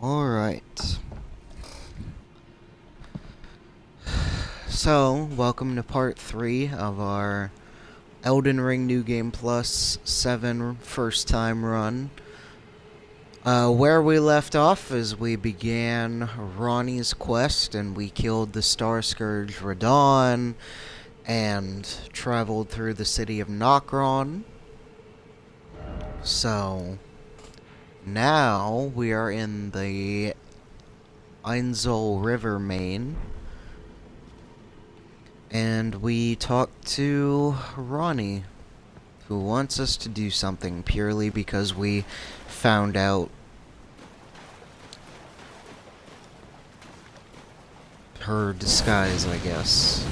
Alright. So, welcome to part 3 of our Elden Ring New Game Plus 7 first time run. Where we left off is we began Ronnie's quest and we killed the Star Scourge Radon and traveled through the city of Nokron. So, now we are in the Einzel River main. And we talked to Ronnie, who wants us to do something purely because we found out her disguise, I guess.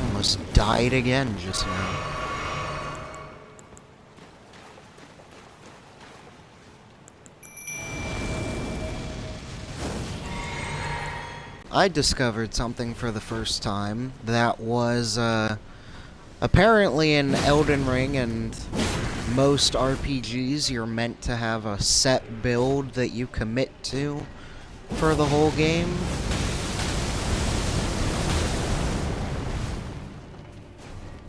Almost died again just now. I discovered something for the first time that was, apparently in Elden Ring and most RPGs, you're meant to have a set build that you commit to for the whole game.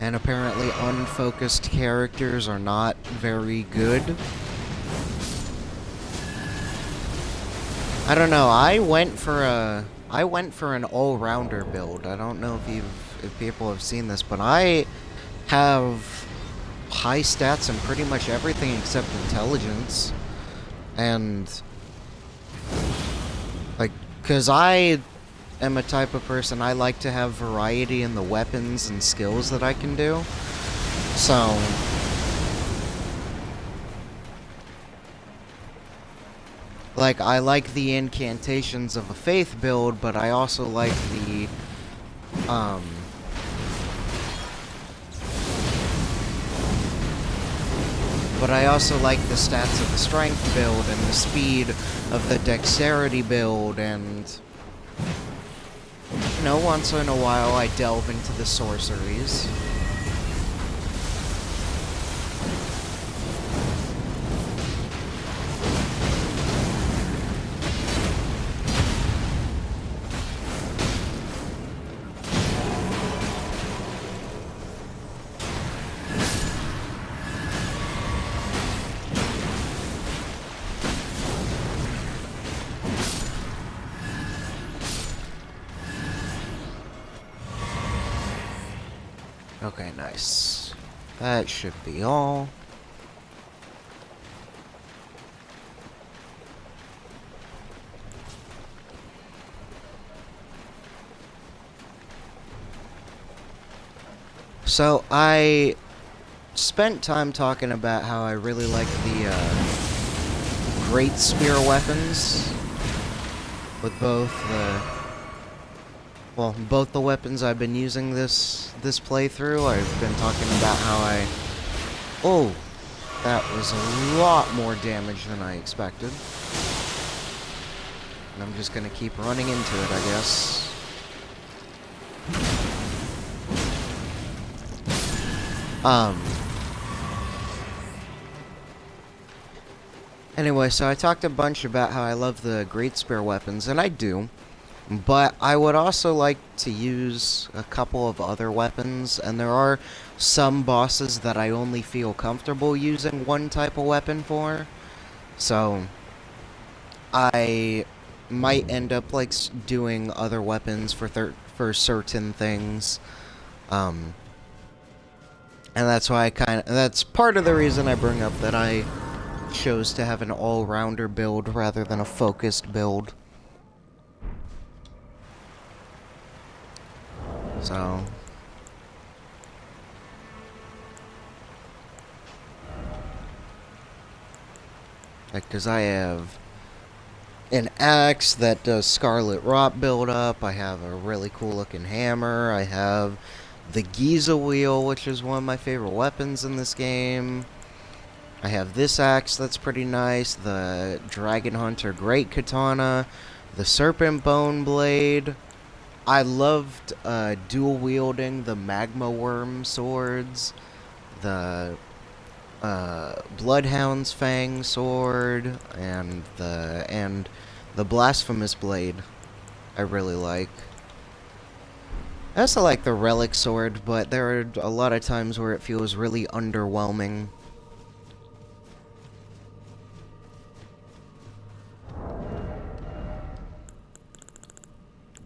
And apparently unfocused characters are not very good. I don't know, I went for an all-rounder build. I don't know if people have seen this, but I have high stats in pretty much everything except intelligence. And like, cause I am a type of person, I like to have variety in the weapons and skills that I can do. So like, I like the incantations of a faith build, but I also like the, but I also like the stats of the strength build, and the speed of the dexterity build, and, you know, once in a while I delve into the sorceries. Okay, nice. That should be all. So, I spent time talking about how I really like the, Great Spear weapons. With both both the weapons I've been using this playthrough. I've been talking about how oh, that was a lot more damage than I expected. And I'm just gonna keep running into it, I guess. Anyway, so I talked a bunch about how I love the Great Spear weapons, and I do. But I would also like to use a couple of other weapons, and there are some bosses that I only feel comfortable using one type of weapon for. So, I might end up, like, doing other weapons for certain things. And that's why that's part of the reason I bring up that I chose to have an all-rounder build rather than a focused build. So, like, cause I have an axe that does scarlet rot buildup. I have a really cool looking hammer. I have the Giza wheel, which is one of my favorite weapons in this game. I have this axe that's pretty nice, the Dragon Hunter Great Katana, the Serpent Bone Blade. I loved dual wielding the Magma Worm swords, the Bloodhound's Fang sword, and the Blasphemous Blade. I really like. I also like the Relic sword, but there are a lot of times where it feels really underwhelming.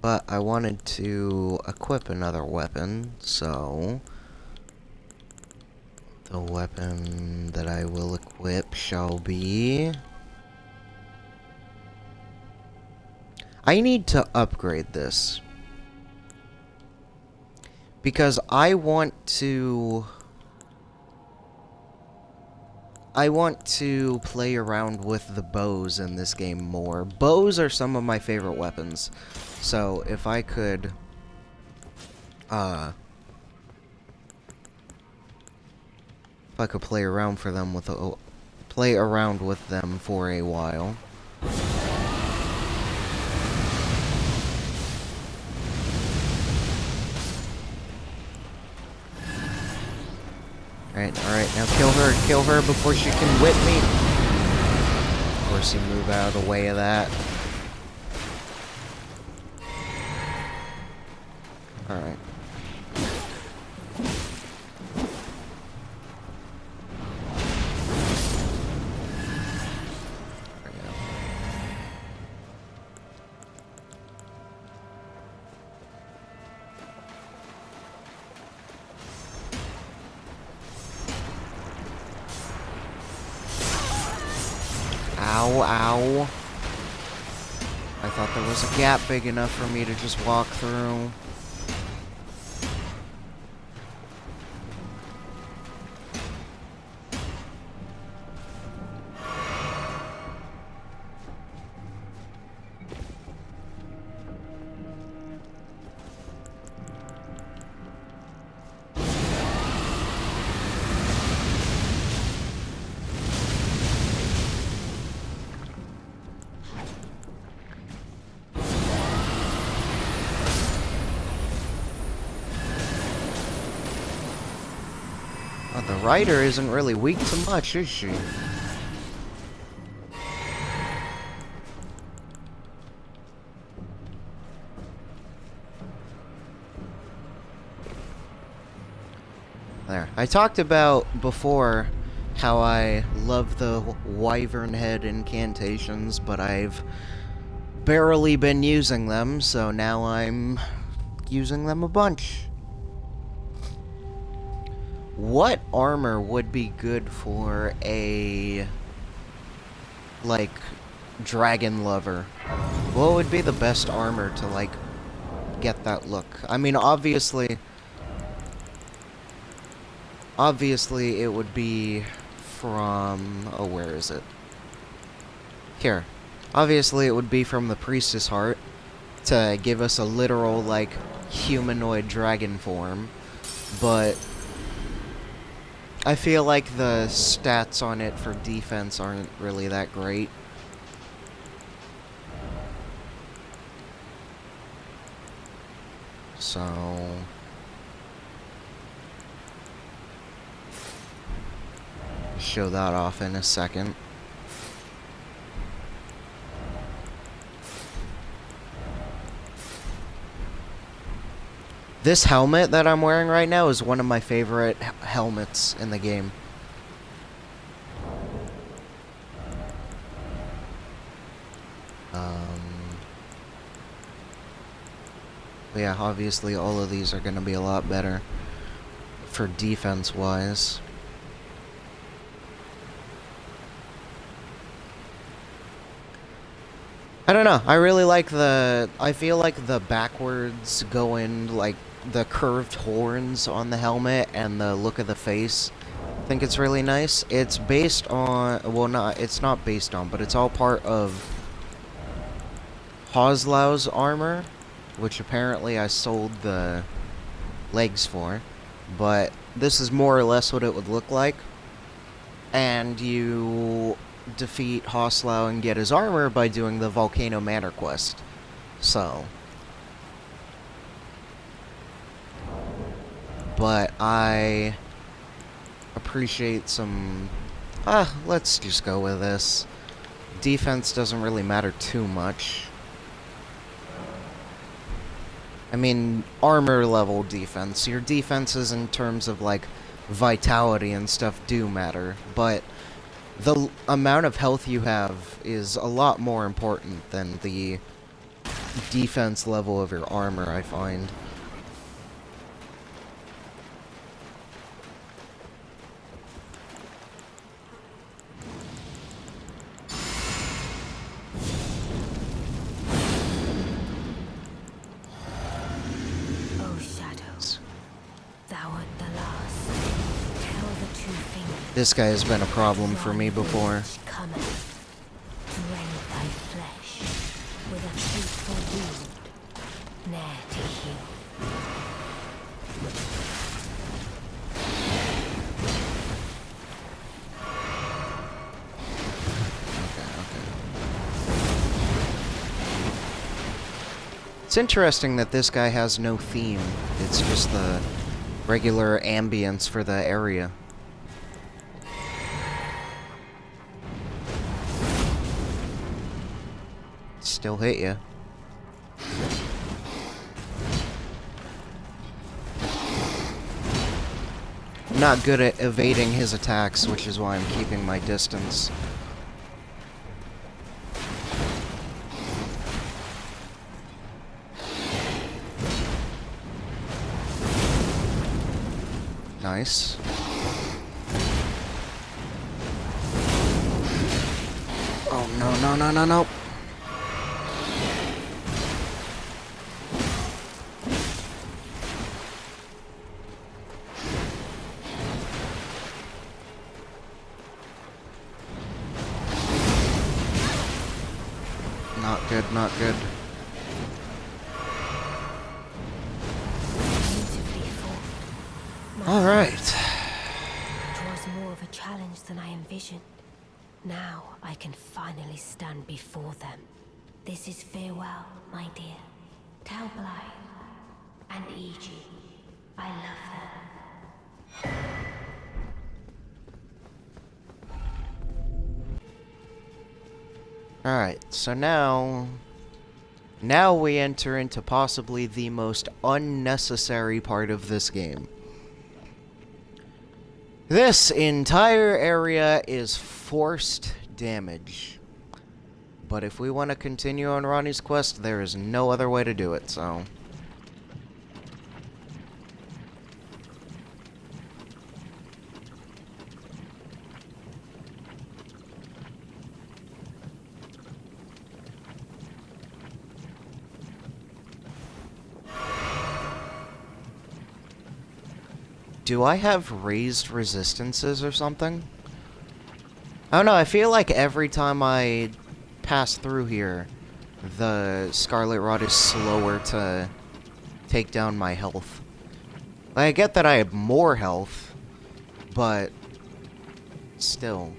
But I wanted to equip another weapon, so the weapon that I will equip shall be... I need to upgrade this. Because I want to play around with the bows in this game more. Bows are some of my favorite weapons. So if I could play around with them for a while. Alright, now kill her before she can whip me. Of course, you move out of the way of that. Alright. There we go. Ow, ow. I thought there was a gap big enough for me to just walk through. The rider isn't really weak to much, is she? There. I talked about before how I love the Wyvern Head incantations, but I've barely been using them, so now I'm using them a bunch. What armor would be good for a, like, dragon lover? What would be the best armor to, like, get that look? I mean, obviously it would be from... oh, where is it? Here. Obviously it would be from the Priestess Heart to give us a literal, like, humanoid dragon form, but I feel like the stats on it for defense aren't really that great. So... show that off in a second. This helmet that I'm wearing right now is one of my favorite helmets in the game. But yeah, obviously all of these are going to be a lot better for defense-wise. I don't know, I really like I feel like the backwards going, like, the curved horns on the helmet and the look of the face. I think it's really nice. It's based on, well, it's not based on, but it's all part of Hoslow's armor, which apparently I sold the legs for, but this is more or less what it would look like. And you defeat Hoslow and get his armor by doing the Volcano Manor quest. So. But I appreciate some... let's just go with this. Defense doesn't really matter too much. I mean, armor level defense. Your defenses in terms of, like, vitality and stuff do matter, but the amount of health you have is a lot more important than the defense level of your armor, I find. This guy has been a problem for me before. It's interesting that this guy has no theme. It's just the regular ambience for the area. Still hit you. I'm not good at evading his attacks, which is why I'm keeping my distance. Nice. Oh, no, no, no, no, no. Not good, not good. Alright. It was more of a challenge than I envisioned. Now I can finally stand before them. This is farewell, my dear. Tell Blythe and E.G. I love them. Alright, so now we enter into possibly the most unnecessary part of this game. This entire area is forced damage. But if we want to continue on Ronnie's quest, there is no other way to do it, so... Do I have raised resistances or something? I don't know, I feel like every time I pass through here, the Scarlet Rod is slower to take down my health. Like, I get that I have more health, but still.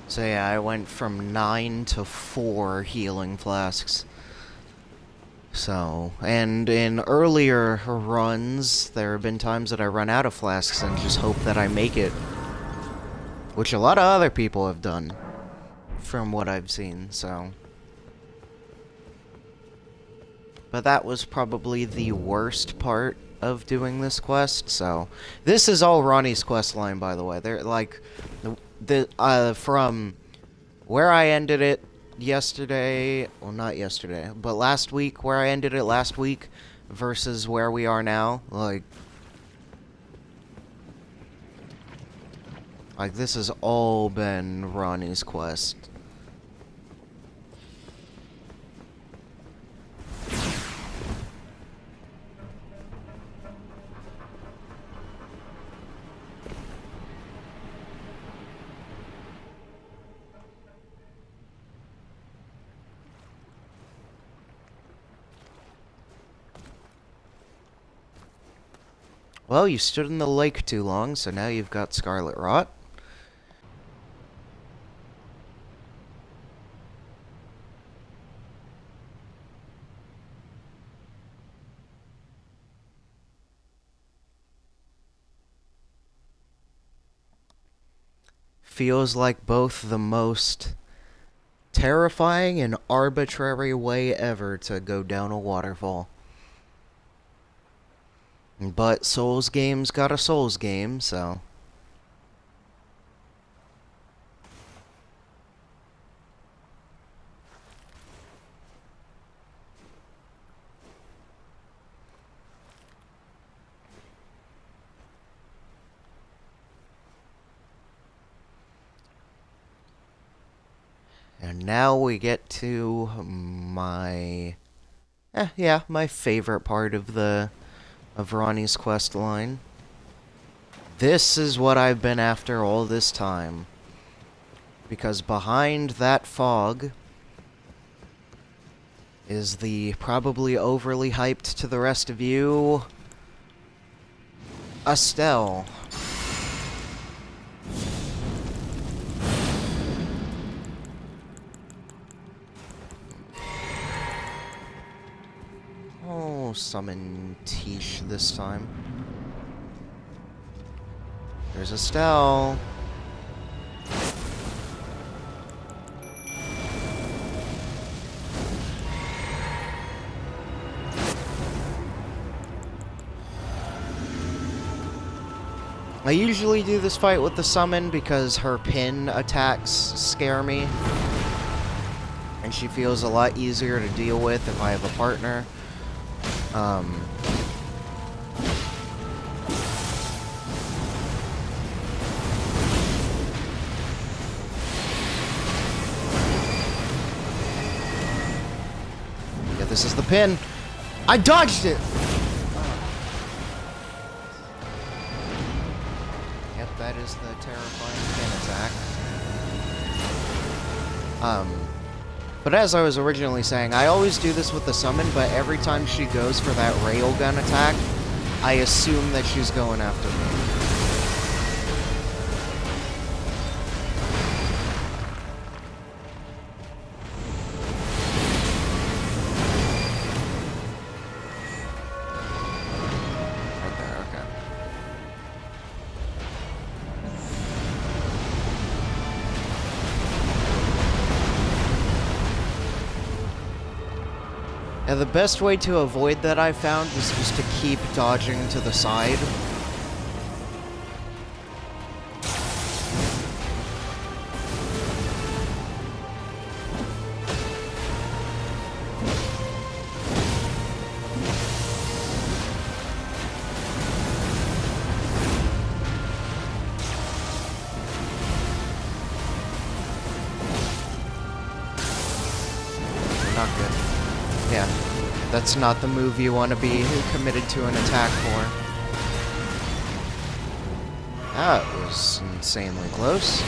So yeah, I went from 9 to 4 healing flasks. So, and in earlier runs, there have been times that I run out of flasks and just hope that I make it. Which a lot of other people have done, from what I've seen, so... But that was probably the worst part of doing this quest, so... This is all Ronnie's quest line, by the way. They're, like... from where I ended it yesterday, well, not yesterday, but last week, where I ended it last week, versus where we are now, like, Like, this has all been Ronnie's quest. Well, you stood in the lake too long, so now you've got Scarlet Rot. Feels like both the most terrifying and arbitrary way ever to go down a waterfall. But Souls games got a Souls game, so... And now we get to my... yeah, my favorite part of Ronnie's quest line. This is what I've been after all this time. Because behind that fog is the probably overly hyped to the rest of you, Estelle. Oh, summon Tish this time. There's Estelle. I usually do this fight with the summon because her pin attacks scare me. And she feels a lot easier to deal with if I have a partner. Yeah, this is the pin. I dodged it! Yep, that is the terrifying pin attack. But as I was originally saying, I always do this with the summon, but every time she goes for that railgun attack, I assume that she's going after me. Right there, okay. Yeah, the best way to avoid that I found is just to keep dodging to the side. Not good. Yeah, that's not the move you want to be committed to an attack for. That was insanely close.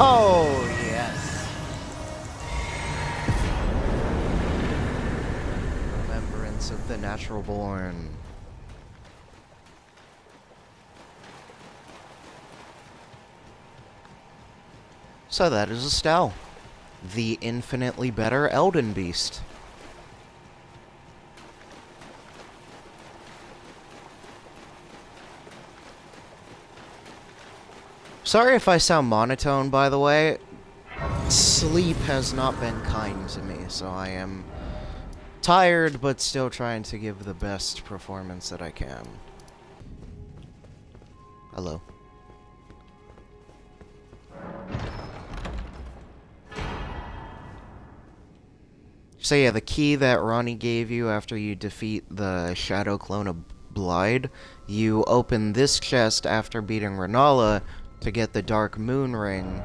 Oh, yes. Remembrance of the Natural Born. So that is Estelle, the infinitely better Elden Beast. Sorry if I sound monotone, by the way. Sleep has not been kind to me, so I am tired, but still trying to give the best performance that I can. Hello. So yeah, the key that Ronnie gave you after you defeat the shadow clone of Blide, you open this chest after beating Renala to get the Dark Moon Ring,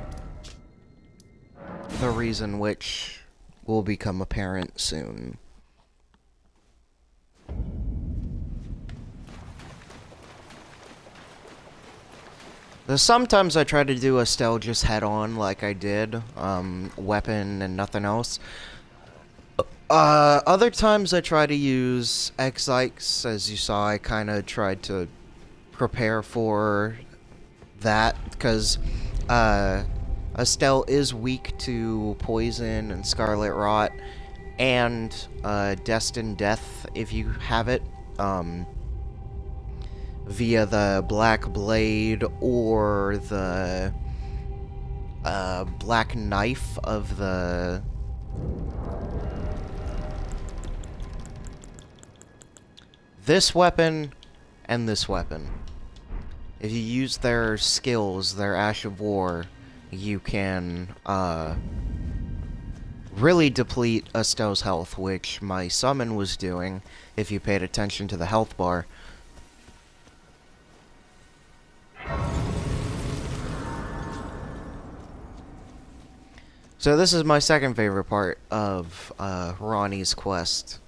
the reason which will become apparent soon. Sometimes I try to do Estelle just head-on like I did, weapon and nothing else. Other times I try to use X-Ikes. As you saw, I kind of tried to prepare for that, because, Estelle is weak to Poison and Scarlet Rot, and, Destined Death, if you have it, via the Black Blade or the, Black Knife of the... this weapon and this weapon. If you use their skills, their Ash of War, you can, really deplete Estelle's health, which my summon was doing, if you paid attention to the health bar. So this is my second favorite part of, Ronnie's quest.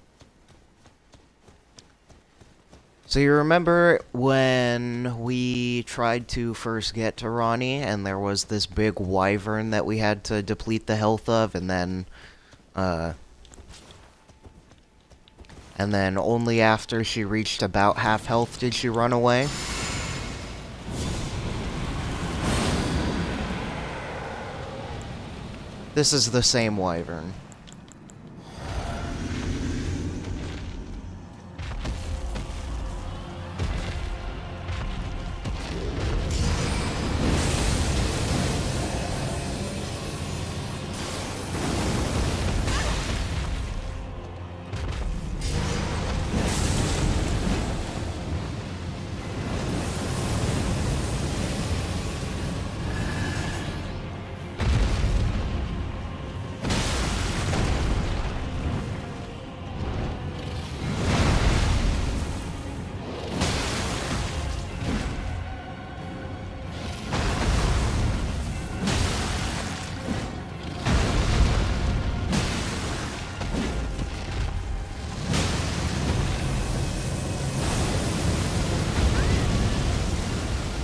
So you remember when we tried to first get to Ronnie, and there was this big wyvern that we had to deplete the health of, and then only after she reached about half health did she run away? This is the same wyvern.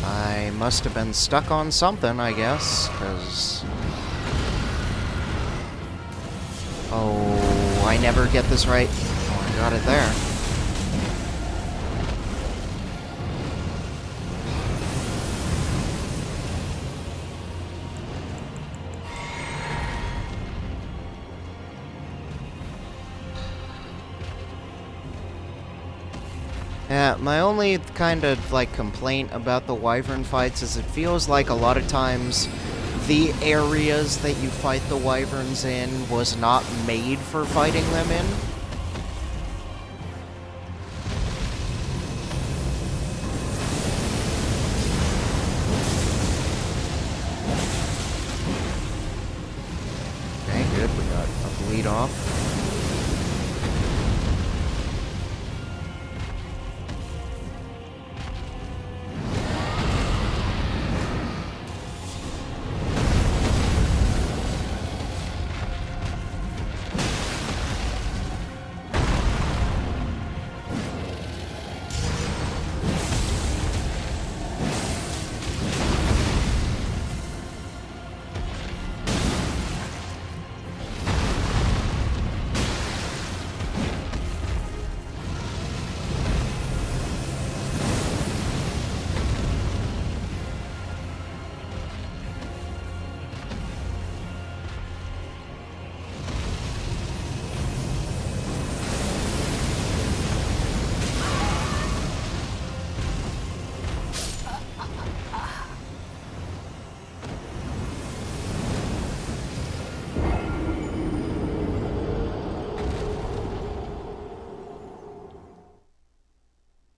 I must have been stuck on something, I guess, because... oh, I never get this right. Oh, I got it there. Yeah, my only kind of, like, complaint about the wyvern fights is it feels like a lot of times the areas that you fight the wyverns in was not made for fighting them in. Okay, good, we got a bleed off.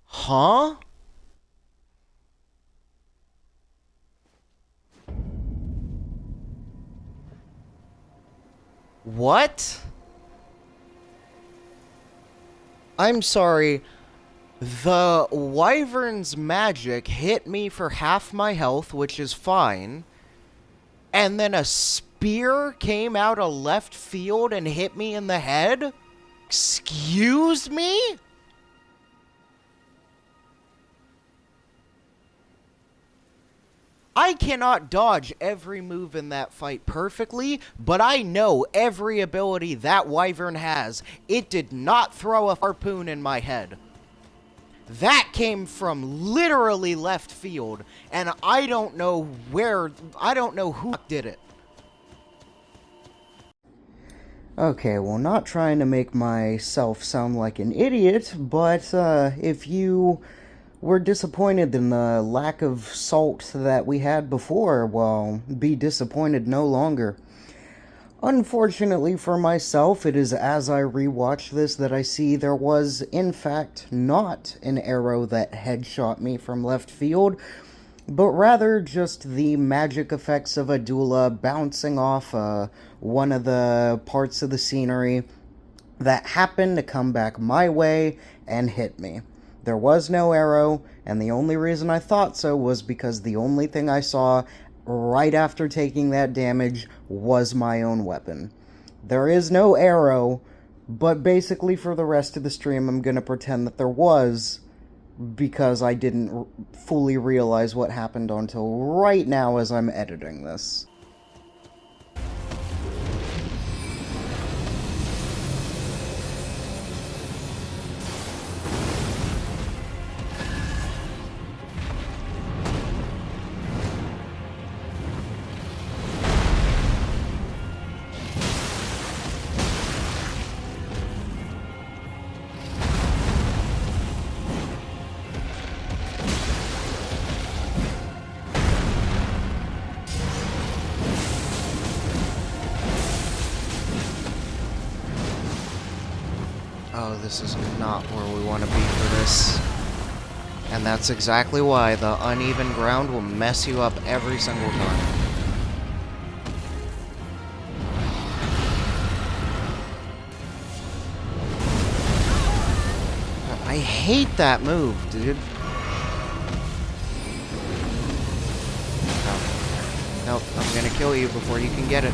Huh? What? I'm sorry. The wyvern's magic hit me for half my health, which is fine. And then a spear came out of left field and hit me in the head? Excuse me? I cannot dodge every move in that fight perfectly, but I know every ability that wyvern has. It did not throw a harpoon in my head. That came from literally left field, and I don't know who did it. Okay, well, not trying to make myself sound like an idiot, but if you were disappointed in the lack of salt that we had before, well, be disappointed no longer. Unfortunately for myself, it is as I rewatch this that I see there was, in fact, not an arrow that headshot me from left field, but rather just the magic effects of a doula bouncing off one of the parts of the scenery that happened to come back my way and hit me. There was no arrow, and the only reason I thought so was because the only thing I saw right after taking that damage was my own weapon. There is no arrow, but basically for the rest of the stream I'm gonna pretend that there was, because I didn't fully realize what happened until right now as I'm editing this. Oh, this is not where we want to be for this. And that's exactly why the uneven ground will mess you up every single time. I hate that move, dude. Nope, I'm gonna kill you before you can get it.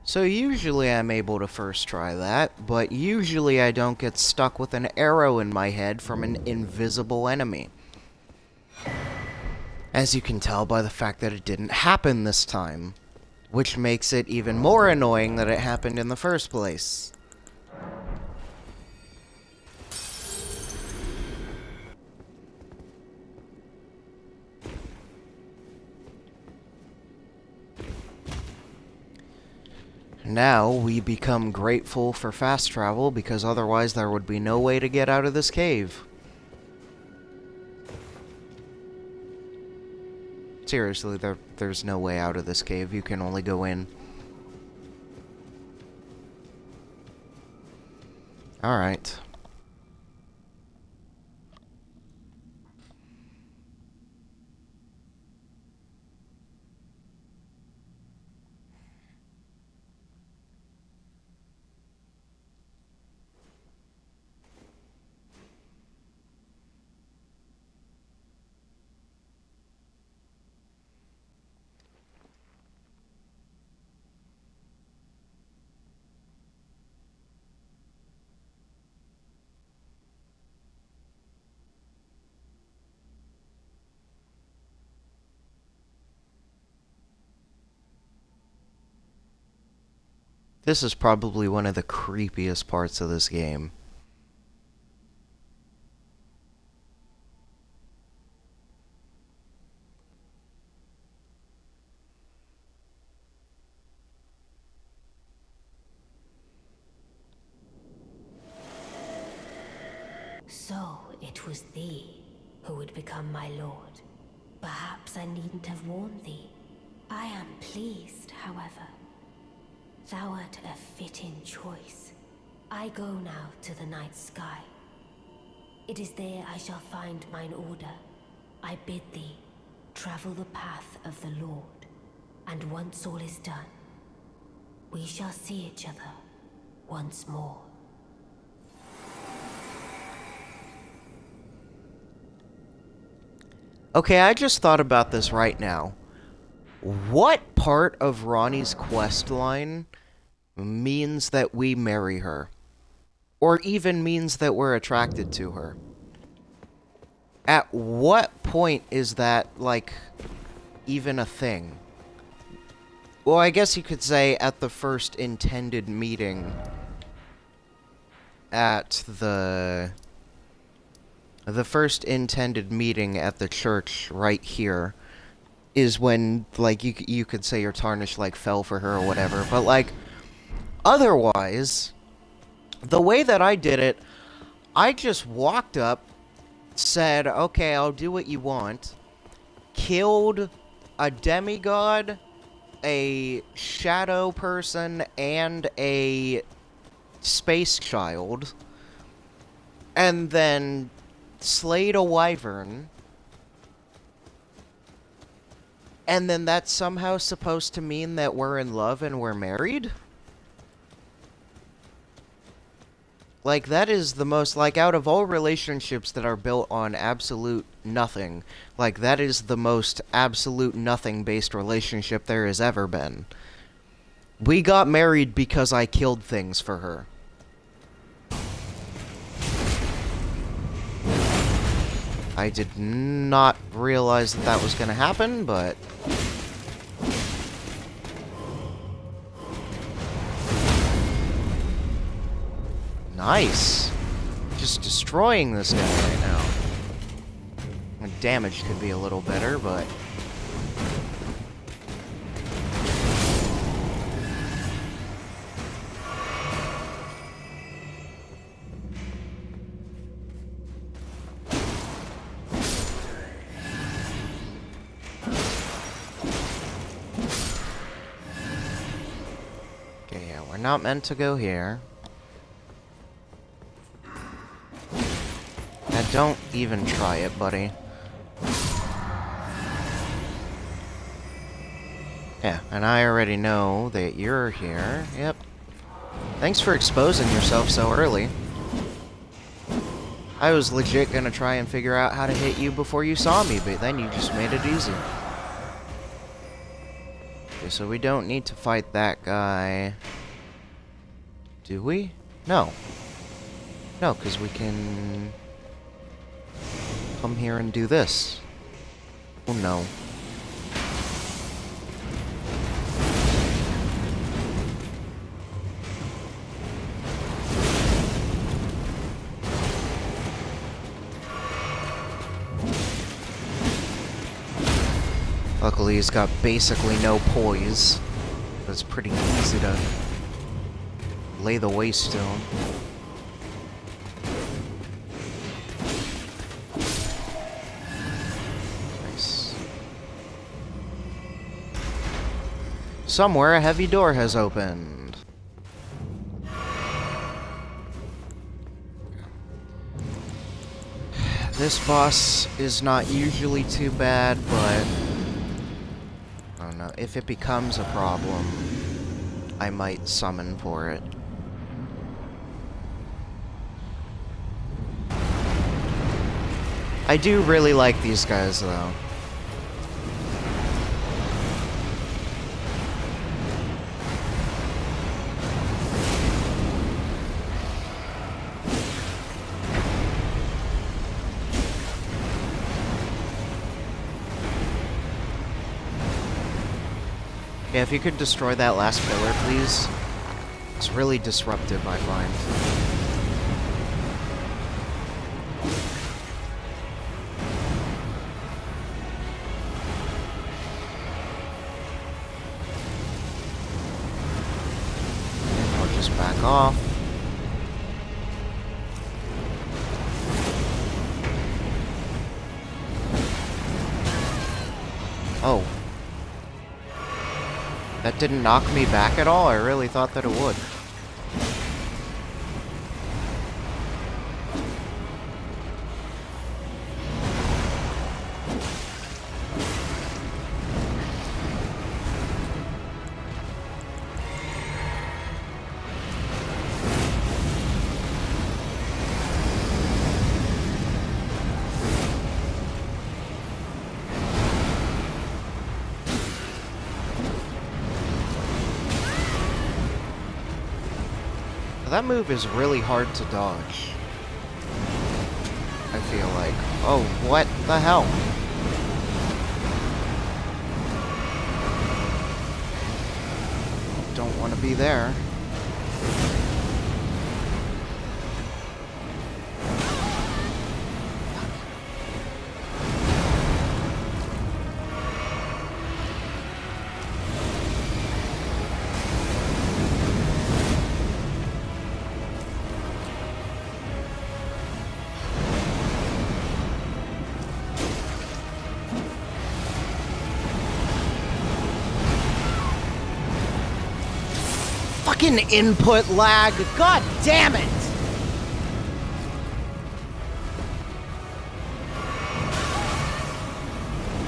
So usually I'm able to first try that, but usually I don't get stuck with an arrow in my head from an invisible enemy. As you can tell by the fact that it didn't happen this time, which makes it even more annoying that it happened in the first place. Now, we become grateful for fast travel, because otherwise there would be no way to get out of this cave. Seriously, there's no way out of this cave. You can only go in. Alright. This is probably one of the creepiest parts of this game. So it was thee who would become my lord. Perhaps I needn't have warned thee. I am pleased, however. Thou art a fitting choice. I go now to the night sky. It is there I shall find mine order. I bid thee travel the path of the Lord, and once all is done, we shall see each other once more. Okay, I just thought about this right now. What part of Ronnie's quest line means that we marry her? Or even means that we're attracted to her? At what point is that, like, even a thing? Well, I guess you could say at the first intended meeting at the first intended meeting at the church right here is when, like, you could say your tarnish, like, fell for her or whatever. But, like, otherwise, the way that I did it, I just walked up, said, okay, I'll do what you want, killed a demigod, a shadow person, and a space child, and then slayed a wyvern, and then that's somehow supposed to mean that we're in love and we're married? Like, that is the most, like, out of all relationships that are built on absolute nothing, like, that is the most absolute nothing-based relationship there has ever been. We got married because I killed things for her. I did not realize that that was going to happen, but... Nice. Just destroying this guy right now. The damage could be a little better, but... Okay, yeah, we're not meant to go here. Don't even try it, buddy. Yeah, and I already know that you're here. Yep. Thanks for exposing yourself so early. I was legit gonna try and figure out how to hit you before you saw me, but then you just made it easy. Okay, so we don't need to fight that guy. Do we? No. No, because we can... come here and do this. Oh no. Luckily he's got basically no poise. It's pretty easy to lay the waste to him. Somewhere a heavy door has opened. This boss is not usually too bad, but I don't know. If it becomes a problem, I might summon for it. I do really like these guys, though. Yeah, if you could destroy that last pillar, please. It's really disruptive, I find. I'll just back off. Oh. That didn't knock me back at all? I really thought that it would. That move is really hard to dodge. I feel like. Oh, what the hell? Don't want to be there. Fucking input lag. God damn it!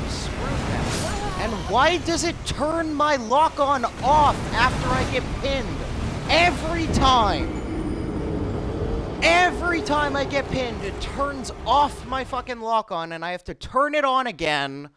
Screw that. And why does it turn my lock-on off after I get pinned? Every time! Every time I get pinned, it turns off my fucking lock-on and I have to turn it on again.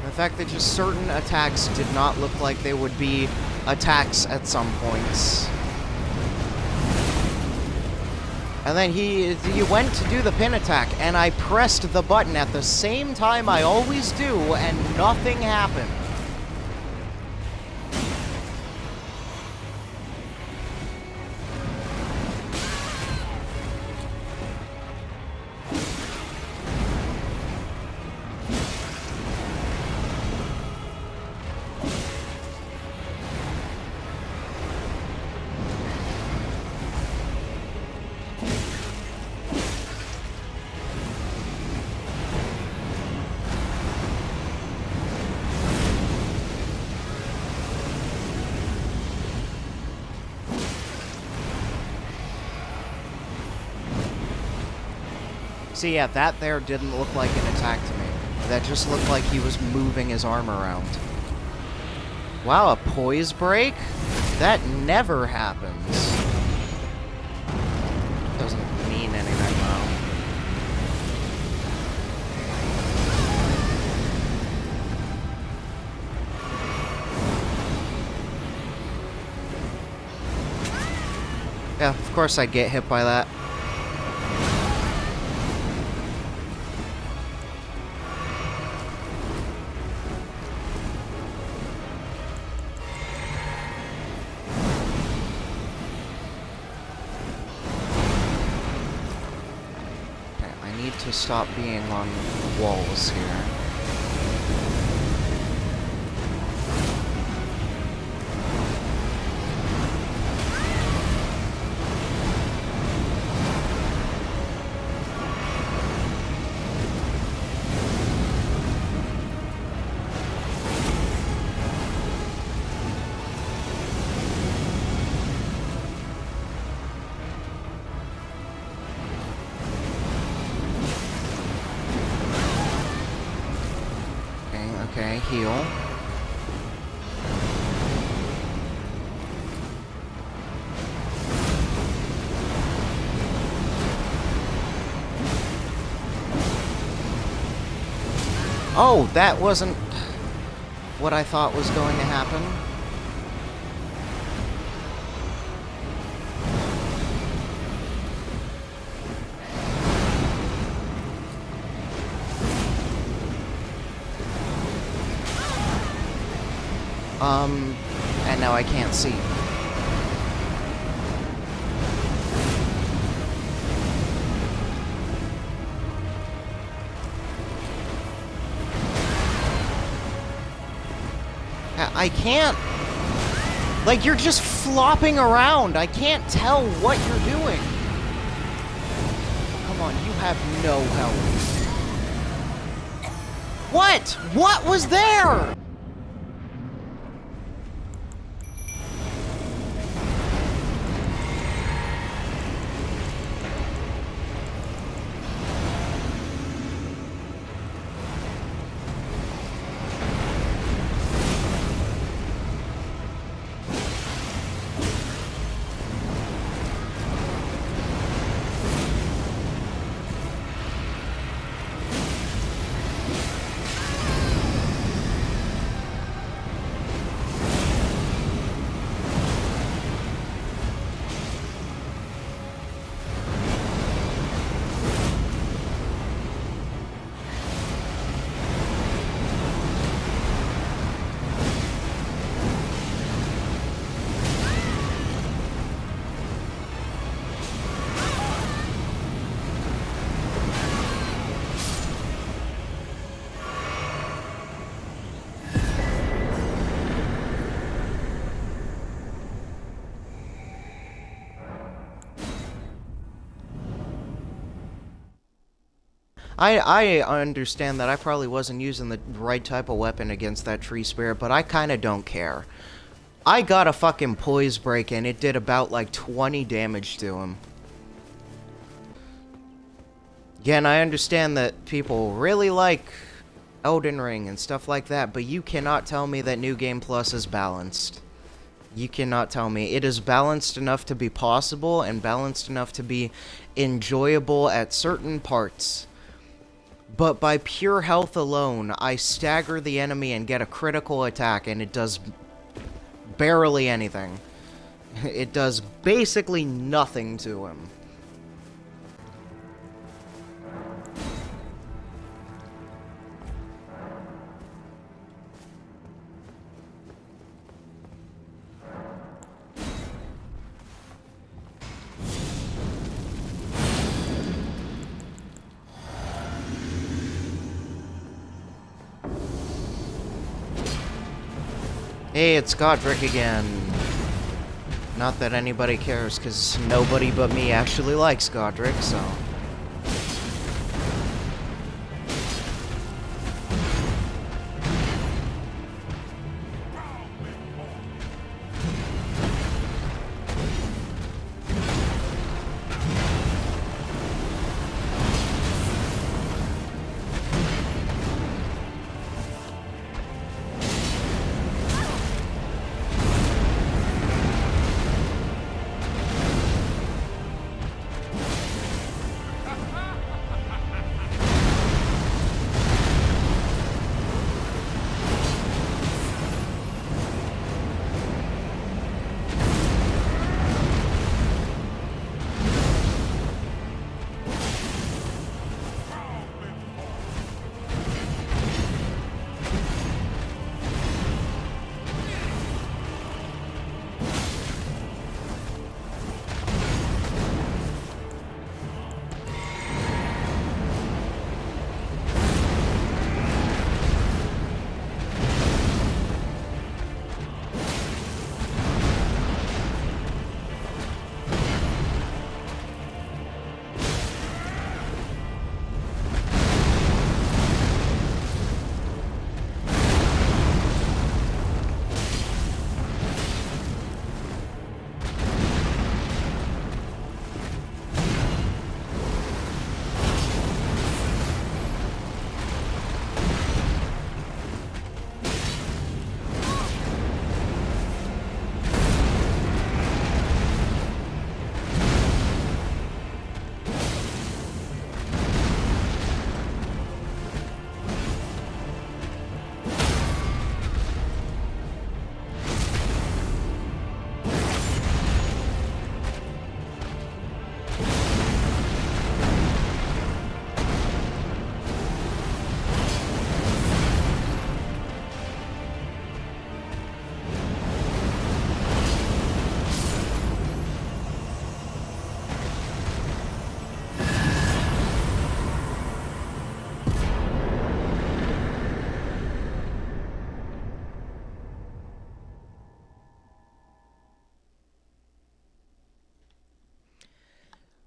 The fact that just certain attacks did not look like they would be attacks at some points. And then he went to do the pin attack, and I pressed the button at the same time I always do, and nothing happened. See, yeah, that there didn't look like an attack to me. That just looked like he was moving his arm around. Wow, a poise break? That never happens. Doesn't mean anything, though. Yeah, of course I get hit by that. To stop being on walls here. Okay, heal. Oh, that wasn't what I thought was going to happen. And now I can't see. I can't... Like, you're just flopping around. I can't tell what you're doing. Come on, you have no health. What? What was there? I understand that I probably wasn't using the right type of weapon against that tree spirit, but I kind of don't care. I got a fucking poise break and it did about like 20 damage to him. Again, I understand that people really like Elden Ring and stuff like that, but you cannot tell me that New Game Plus is balanced. You cannot tell me. It is balanced enough to be possible and balanced enough to be enjoyable at certain parts. But by pure health alone, I stagger the enemy and get a critical attack, and it does barely anything. It does basically nothing to him. Hey, it's Godric again. Not that anybody cares, because nobody but me actually likes Godric, so...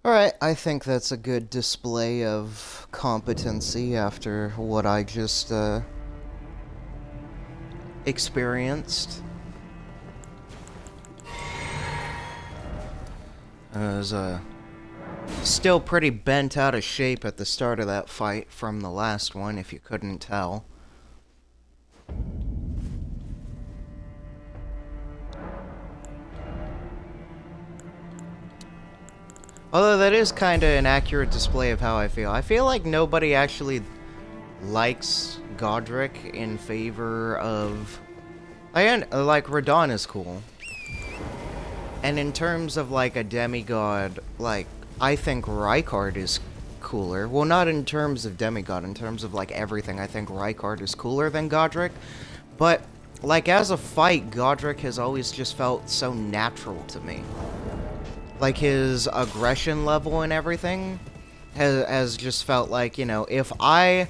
Alright, I think that's a good display of competency after what I just, experienced. I was, still pretty bent out of shape at the start of that fight from the last one, if you couldn't tell. Although that is kind of an accurate display of how I feel. I feel like nobody actually likes Godric in favor of... like, Radahn is cool. And in terms of, like, a demigod, like, I think Rykard is cooler. Well, not in terms of demigod, in terms of, like, everything. I think Rykard is cooler than Godric. But, like, as a fight, Godric has always just felt so natural to me. Like, his aggression level and everything has just felt like, you know, if I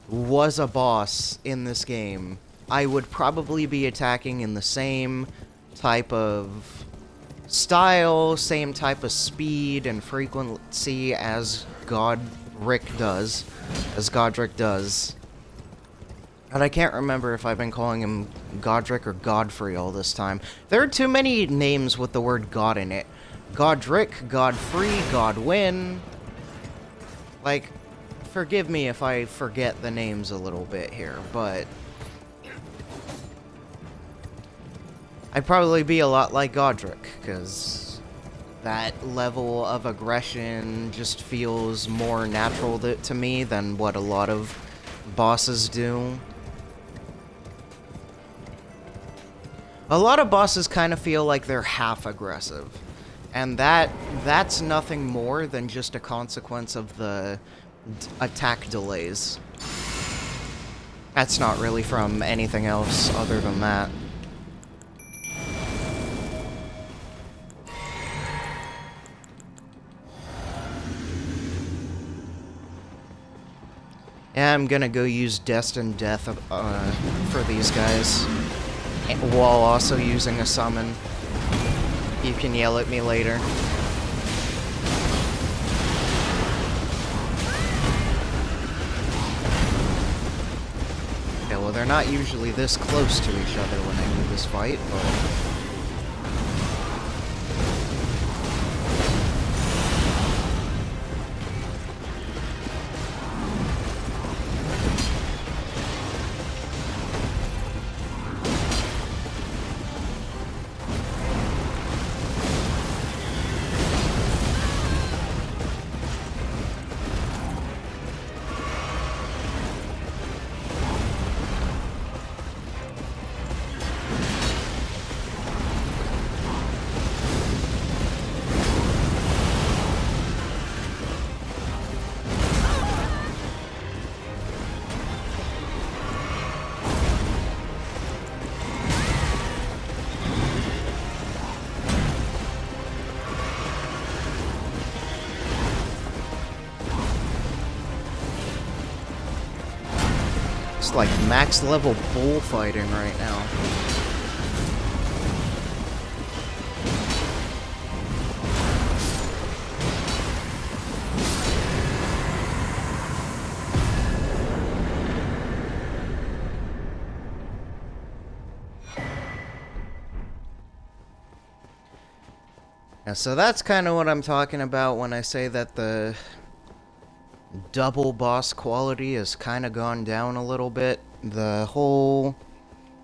was a boss in this game, I would probably be attacking in the same type of style, same type of speed and frequency as Godric does. And I can't remember if I've been calling him Godric or Godfrey all this time. There are too many names with the word God in it. Godric, Godfrey, Godwin. Like, forgive me if I forget the names a little bit here, but I'd probably be a lot like Godric, because that level of aggression just feels more natural to me than what a lot of bosses do. A lot of bosses kind of feel like they're half aggressive, and that's nothing more than just a consequence of the attack delays. That's not really from anything else other than that. Yeah, I'm gonna go use Destined Death for these guys, while also using a summon. You can yell at me later. Okay, well, they're not usually this close to each other when they do this fight, but it's like max level bullfighting right now. Yeah, so that's kind of what I'm talking about when I say that the double boss quality has kind of gone down a little bit. The whole,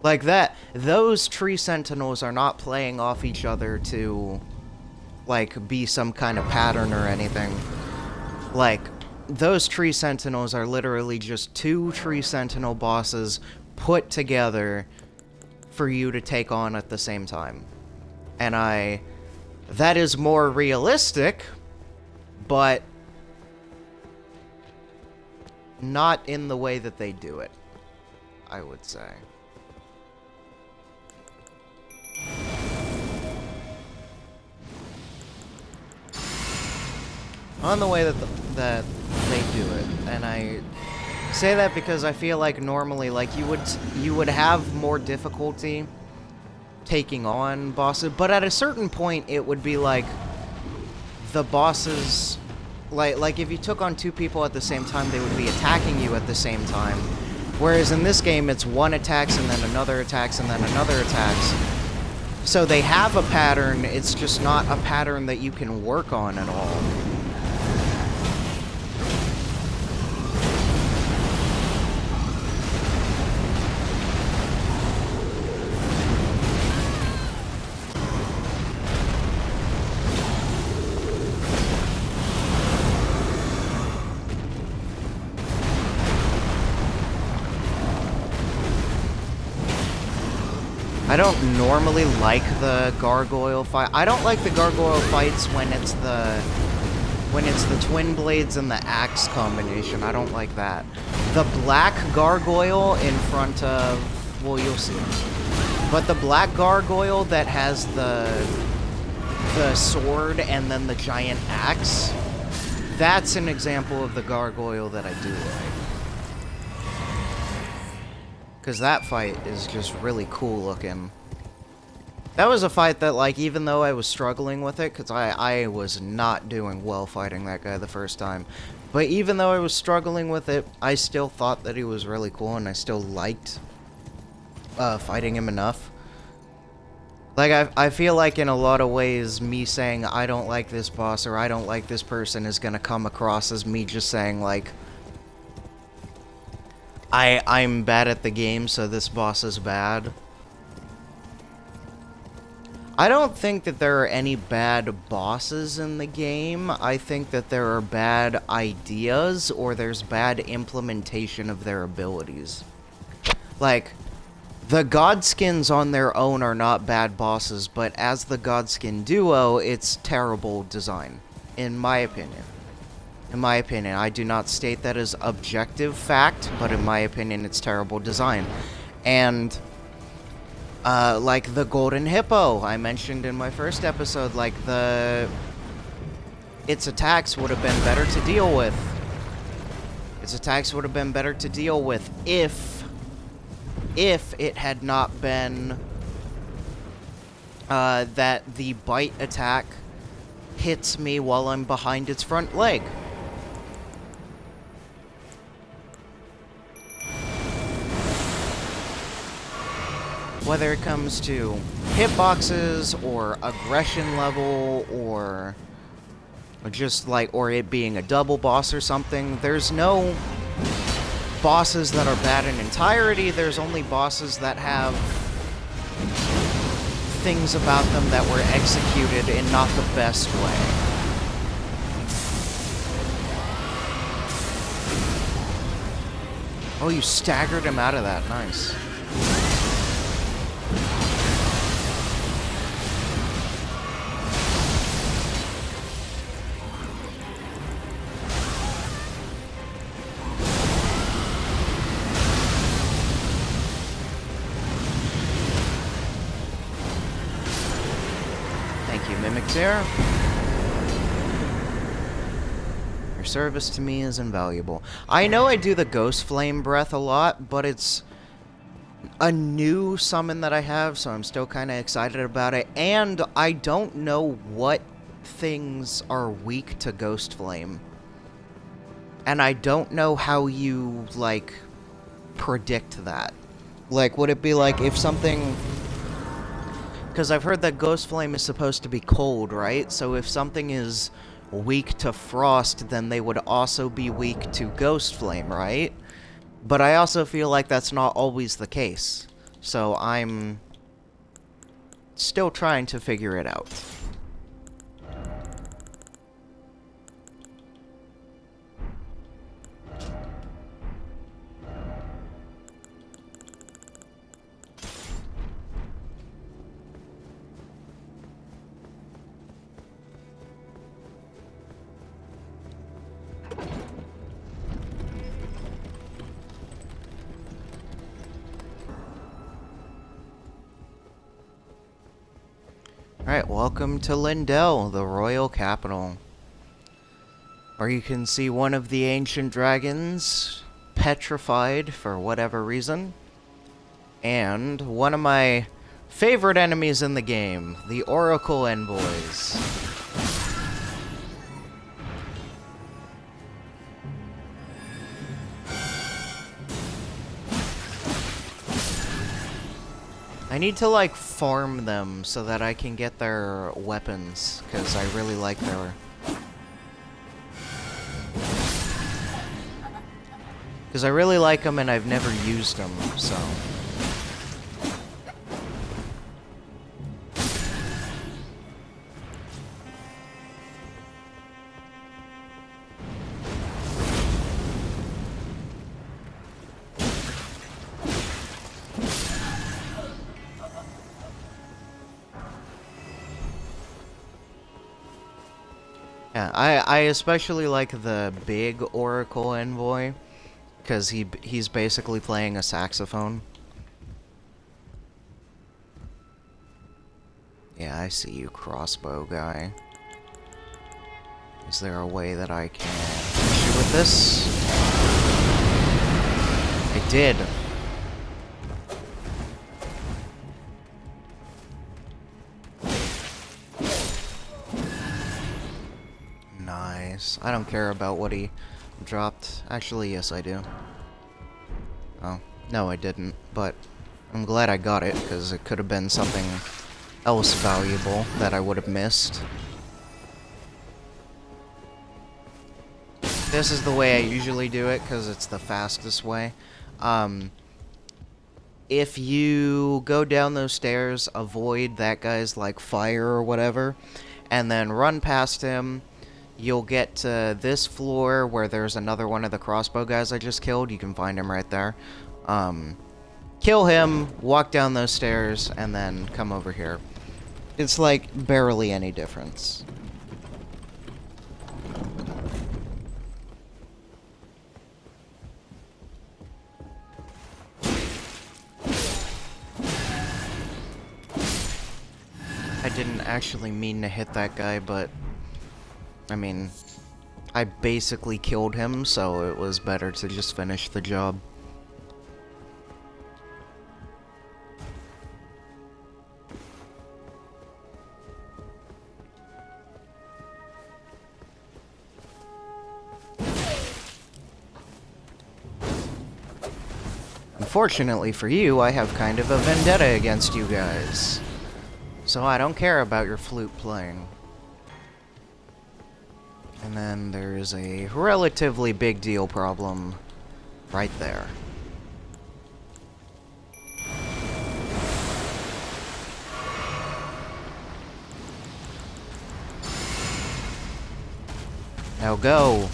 like that, those tree sentinels are not playing off each other to, like, be some kind of pattern or anything. Like, those tree sentinels are literally just two tree sentinel bosses put together for you to take on at the same time. And that is more realistic, but not in the way that they do it, I would say. On the way that they do it, and I say that because I feel like normally, like, you would have more difficulty taking on bosses, but at a certain point it would be like the bosses, like if you took on two people at the same time, they would be attacking you at the same time, whereas in this game it's one attacks and then another attacks and then another attacks. So they have a pattern, it's just not a pattern that you can work on at all. I don't normally like the gargoyle fight. I don't like the gargoyle fights when it's the twin blades and the axe combination. I don't like that. The black gargoyle in front of, well, you'll see. But the black gargoyle that has the sword and then the giant axe, that's an example of the gargoyle that I do like. Because that fight is just really cool looking. That was a fight that, like, even though I was struggling with it, because I was not doing well fighting that guy the first time, but even though I was struggling with it, I still thought that he was really cool, and I still liked fighting him enough. Like, I feel like in a lot of ways, me saying I don't like this boss or I don't like this person is gonna come across as me just saying, like, I'm bad at the game, so this boss is bad. I don't think that there are any bad bosses in the game. I think that there are bad ideas, or there's bad implementation of their abilities. Like, the Godskins on their own are not bad bosses, but as the Godskin duo, it's terrible design, in my opinion. In my opinion, I do not state that as objective fact, but in my opinion, it's terrible design. And like the Golden Hippo, I mentioned in my first episode, like, its attacks would have been better to deal with. Its attacks would have been better to deal with if it had not been that the bite attack hits me while I'm behind its front leg. Whether it comes to hitboxes, or aggression level, or just like, or it being a double boss or something, there's no bosses that are bad in entirety. There's only bosses that have things about them that were executed in not the best way. Oh, you staggered him out of that. Nice. There. Your service to me is invaluable. I know I do the Ghost Flame Breath a lot, but it's a new summon that I have, so I'm still kind of excited about it. And I don't know what things are weak to Ghost Flame. And I don't know how you, like, predict that. Like, would it be like if something... Because I've heard that Ghost Flame is supposed to be cold, right? So if something is weak to Frost, then they would also be weak to Ghost Flame, right? But I also feel like that's not always the case. So I'm still trying to figure it out. Alright, welcome to Lindell, the royal capital. Where you can see one of the ancient dragons petrified for whatever reason. And one of my favorite enemies in the game, the Oracle Envoys. I need to, like, farm them so that I can get their weapons, because I really like their... Because I really like them and I've never used them, so... Yeah, I especially like the big Oracle Envoy, because he's basically playing a saxophone. Yeah, I see you, crossbow guy. Is there a way that I can shoot with this? I did. anyways. I don't care about what he dropped. Actually, yes, I do. Oh, no, I didn't, but I'm glad I got it, because it could have been something else valuable that I would have missed. This is the way I usually do it, because it's the fastest way. If you go down those stairs, avoid that guy's, like, fire or whatever, and then run past him, you'll get to this floor where there's another one of the crossbow guys I just killed. You can find him right there. Kill him, walk down those stairs, and then come over here. It's, like, barely any difference. I didn't actually mean to hit that guy, but, I mean, I basically killed him, so it was better to just finish the job. Unfortunately for you, I have kind of a vendetta against you guys. So I don't care about your flute playing. And then there's a relatively big deal problem right there. Now go!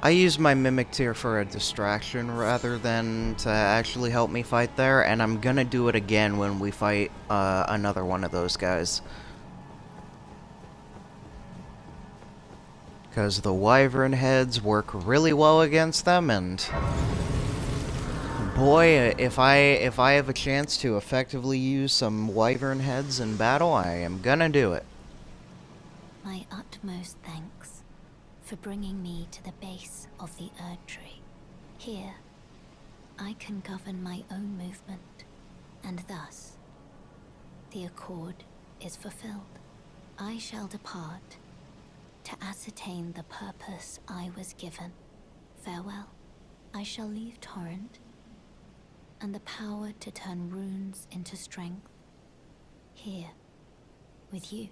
I use my Mimic Tear for a distraction rather than to actually help me fight there, and I'm gonna do it again when we fight another one of those guys. Because the Wyvern heads work really well against them, and boy, if I have a chance to effectively use some Wyvern heads in battle, I am gonna do it. My utmost thanks for bringing me to the base of the Erd Tree. Here, I can govern my own movement, and thus, the accord is fulfilled. I shall depart to ascertain the purpose I was given. Farewell. I shall leave Torrent, and the power to turn runes into strength. Here, with you,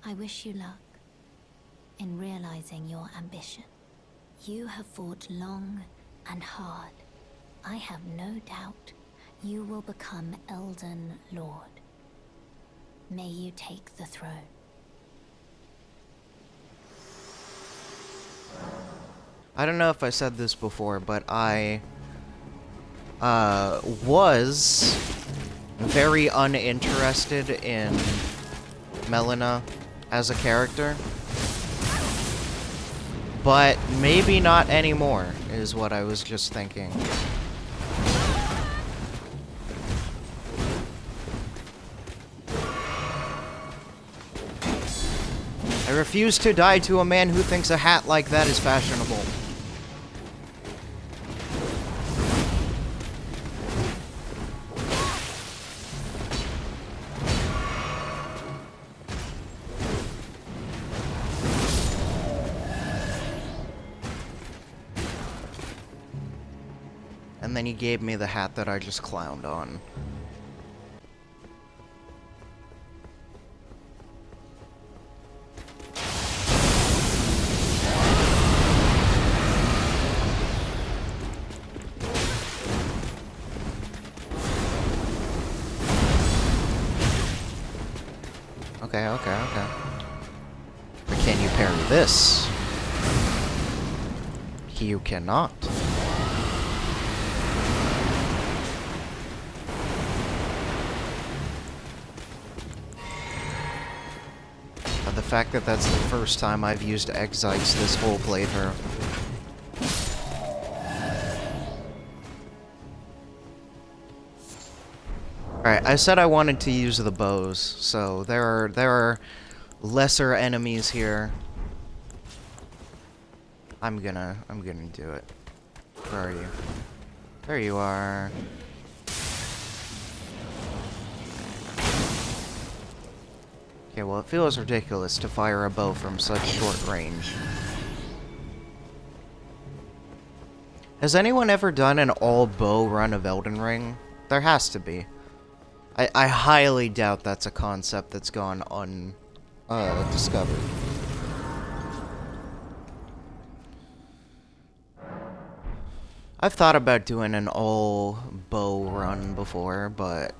I wish you luck in realizing your ambition. You have fought long and hard. I have no doubt you will become Elden Lord. May you take the throne. I don't know if I said this before, but I was very uninterested in Melina as a character. But maybe not anymore, is what I was just thinking. I refuse to die to a man who thinks a hat like that is fashionable. And then he gave me the hat that I just clowned on. Okay. But can you parry this? You cannot. fact that that's the first time I've used Exites this whole playthrough. Alright, I said I wanted to use the bows, so there are lesser enemies here. I'm gonna do it. Where are you? There you are. Okay, well, it feels ridiculous to fire a bow from such short range. Has anyone ever done an all-bow run of Elden Ring? There has to be. I highly doubt that's a concept that's gone undiscovered. I've thought about doing an all-bow run before, but...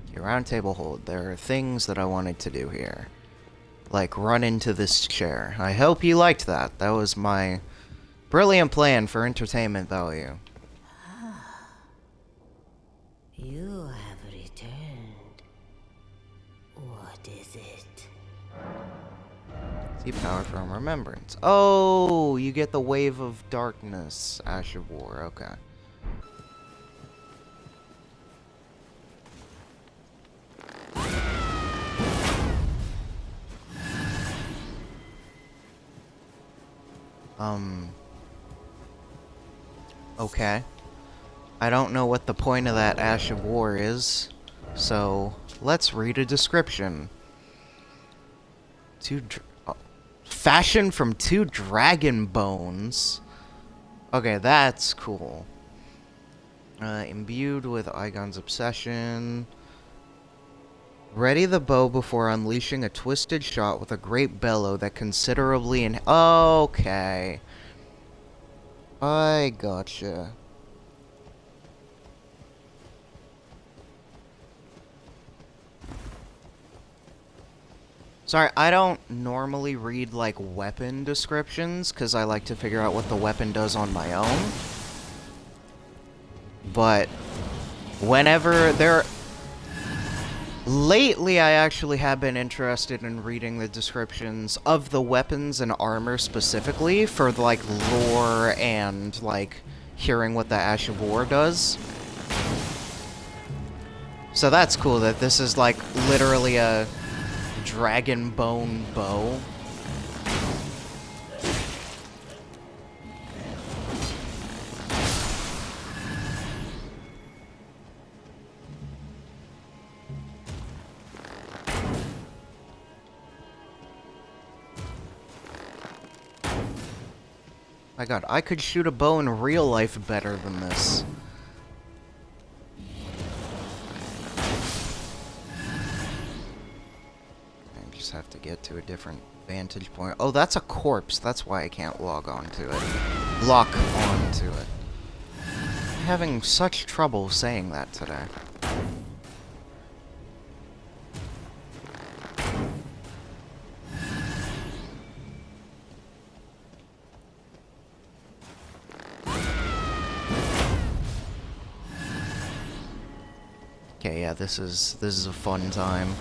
Okay, round table hold. There are things that I wanted to do here. Like, run into this chair. I hope you liked that. That was my brilliant plan for entertainment value. You have returned. What is it? See power from remembrance. Oh, you get the wave of darkness, Ash of War. Okay. Okay. I don't know what the point of that Ash of War is, so let's read a description. Fashioned from 2 dragon bones. Okay, that's cool. Imbued with Igon's obsession. Ready the bow before unleashing a twisted shot with a great bellow that considerably okay. I gotcha. Sorry, I don't normally read, like, weapon descriptions, because I like to figure out what the weapon does on my own. But whenever there... Lately, I actually have been interested in reading the descriptions of the weapons and armor specifically for, like, lore and, like, hearing what the Ash of War does. So that's cool that this is, like, literally a dragon bone bow. My god, I could shoot a bow in real life better than this. I just have to get to a different vantage point. Oh, that's a corpse. That's why I can't log on to it. Lock on to it. I'm having such trouble saying that today. Okay, yeah, this is a fun time.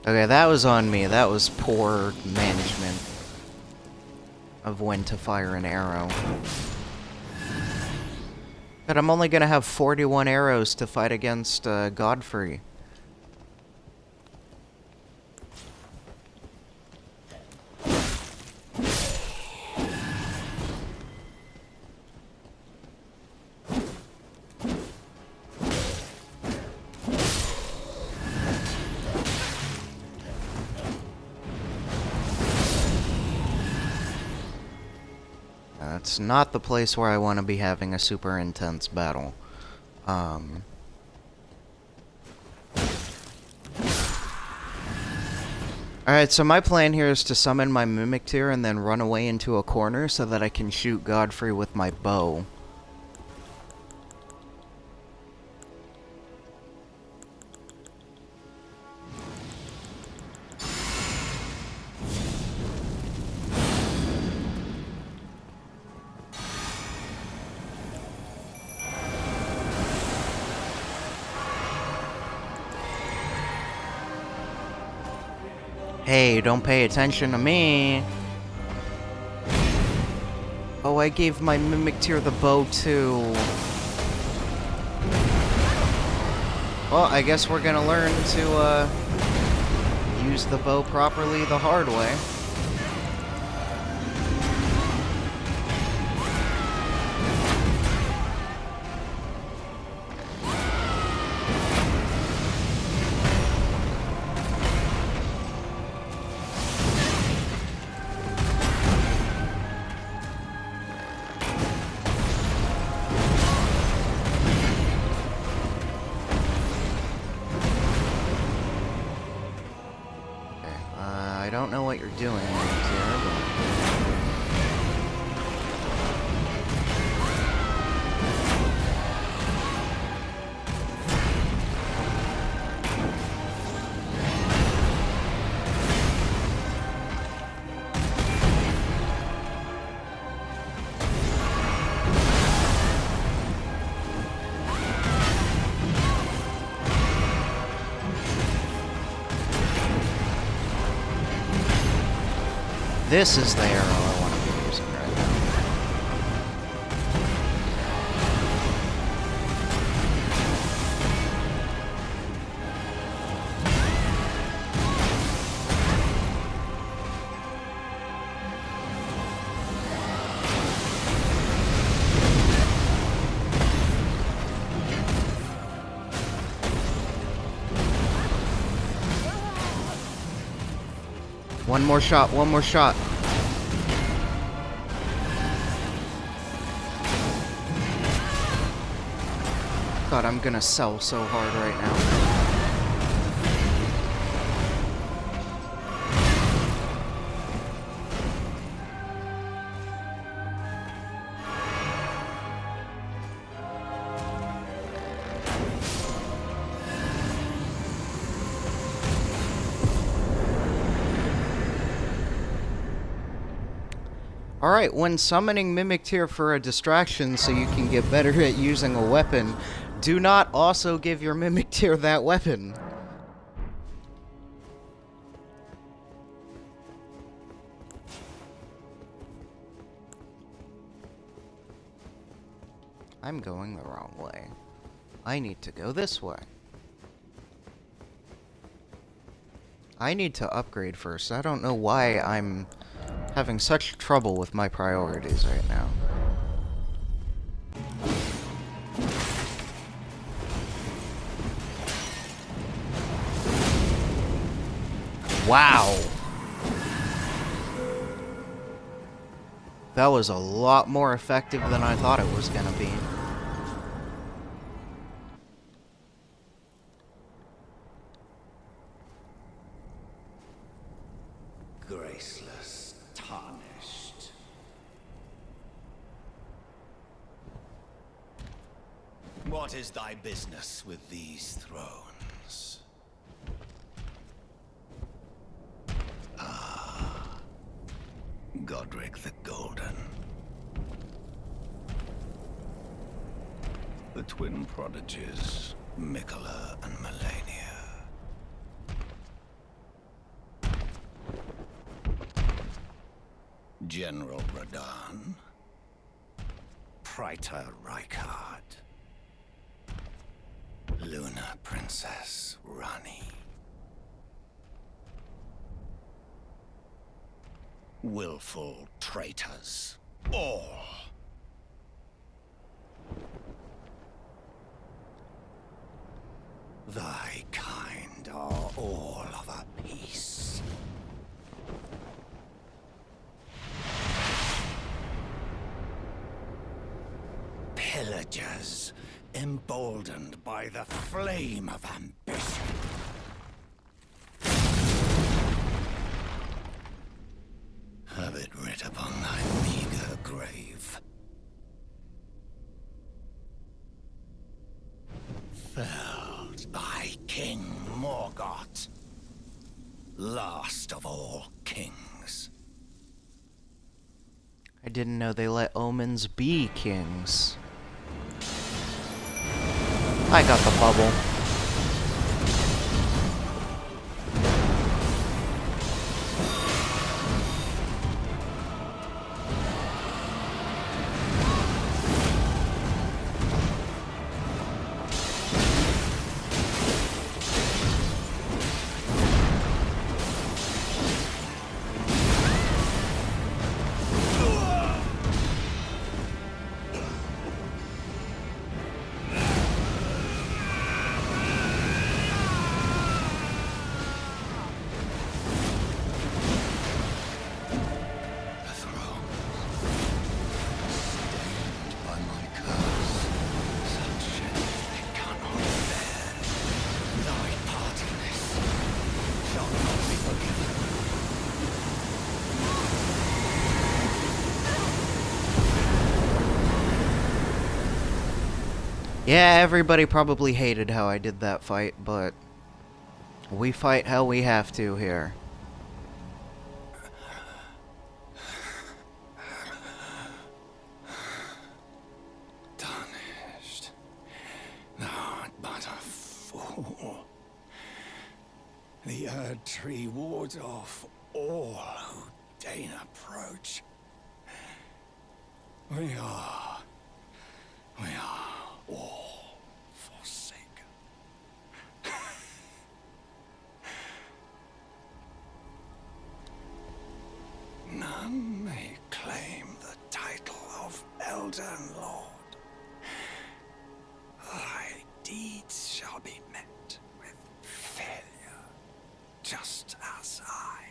Okay, that was on me. That was poor management of when to fire an arrow. But I'm only gonna have 41 arrows to fight against Godfrey. It's not the place where I want to be having a super intense battle. Alright, so my plan here is to summon my Mimic Tear and then run away into a corner so that I can shoot Godfrey with my bow. Hey, don't pay attention to me. Oh, I gave my Mimic Tear the bow, too. Well, I guess we're gonna learn to, use the bow properly the hard way. I don't know what you're doing here, but... This is the arrow I want to be using right now. One more shot, one more shot. God, I'm gonna sell so hard right now. Alright, when summoning Mimic Tear for a distraction so you can get better at using a weapon, do not also give your Mimic Tear that weapon. I'm going the wrong way. I need to go this way. I need to upgrade first. I don't know why I'm having such trouble with my priorities right now. Wow! That was a lot more effective than I thought it was gonna be. Graceless, tarnished. What is thy business with these thrones? Ah, Godric the Golden. The twin prodigies, Mikola and Melania. General Radahn, Praetor Rykard, Luna Princess Rani, willful traitors, all. Thy kind are all of a piece. Pillagers, emboldened by the flame of ambition. Have it writ upon thy meager grave. Felled by King Morgoth, last of all kings. I didn't know they let omens be kings. I got the bubble. Yeah, everybody probably hated how I did that fight, but we fight how we have to here. Tarnished. Thou art but a fool. The Erd Tree wards off all who deign approach. We are all forsaken. None may claim the title of Elden Lord. Thy deeds shall be met with failure, just as I.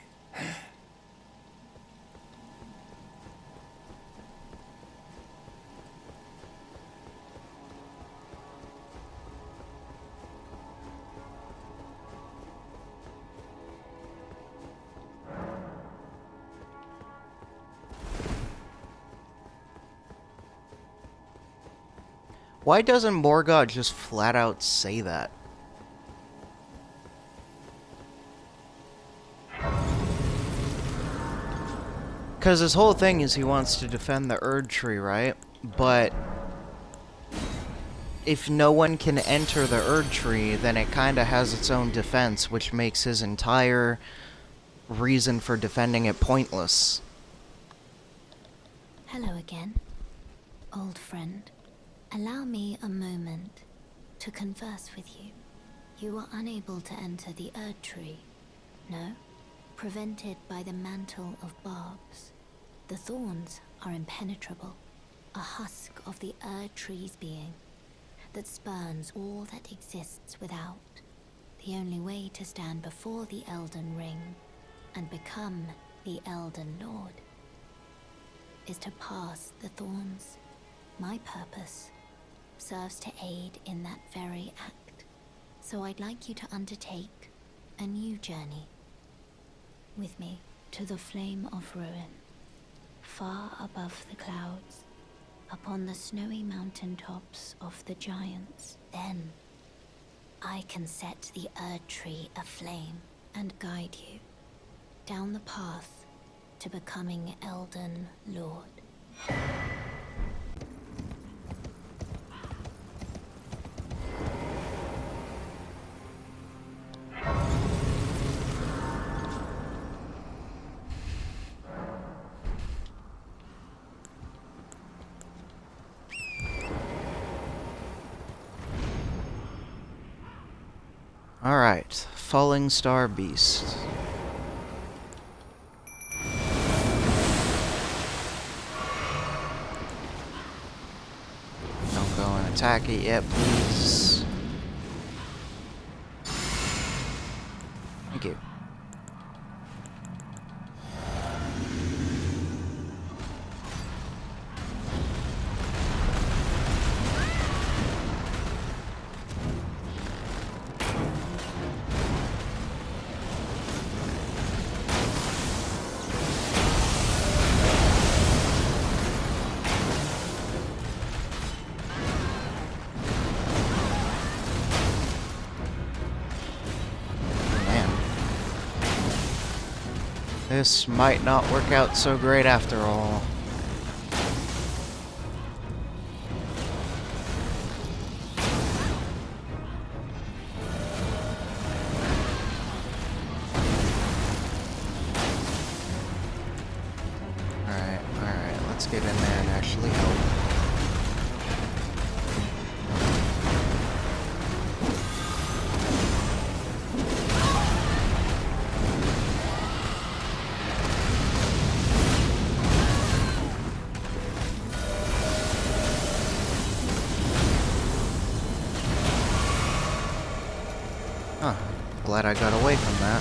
Why doesn't Morgott just flat out say that? Because his whole thing is he wants to defend the Erd Tree, right? But if no one can enter the Erd Tree, then it kind of has its own defense, which makes his entire reason for defending it pointless. Hello again, old friend. Allow me a moment to converse with you. You are unable to enter the Erd Tree, no? Prevented by the mantle of barbs. The thorns are impenetrable, a husk of the Erd Tree's being that spurns all that exists without. The only way to stand before the Elden Ring and become the Elden Lord is to pass the thorns. My purpose serves to aid in that very act, so I'd like you to undertake a new journey with me to the Flame of Ruin, far above the clouds, upon the snowy mountain tops of the giants. Then I can set the Erd Tree aflame and guide you down the path to becoming Elden Lord. Alright, Falling Star Beast. Don't go and attack it yet, please. Thank you. This might not work out so great after all. Alright, let's get in there and actually help. Huh, glad I got away from that.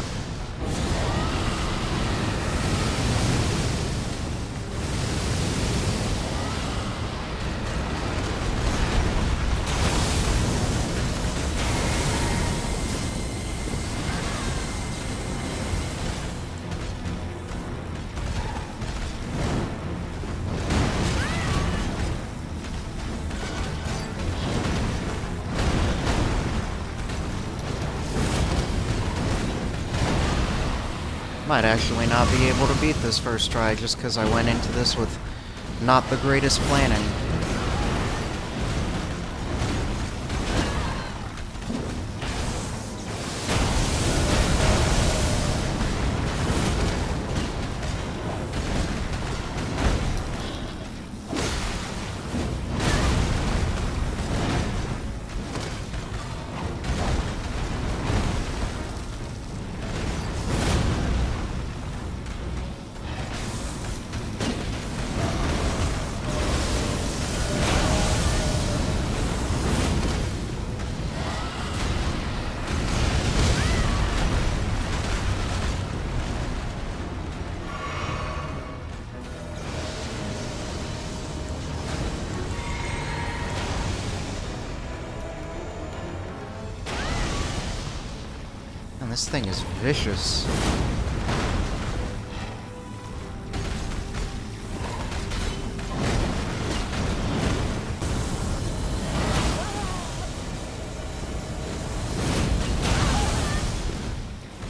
Might actually not be able to beat this first try just because I went into this with not the greatest planning. This thing is vicious.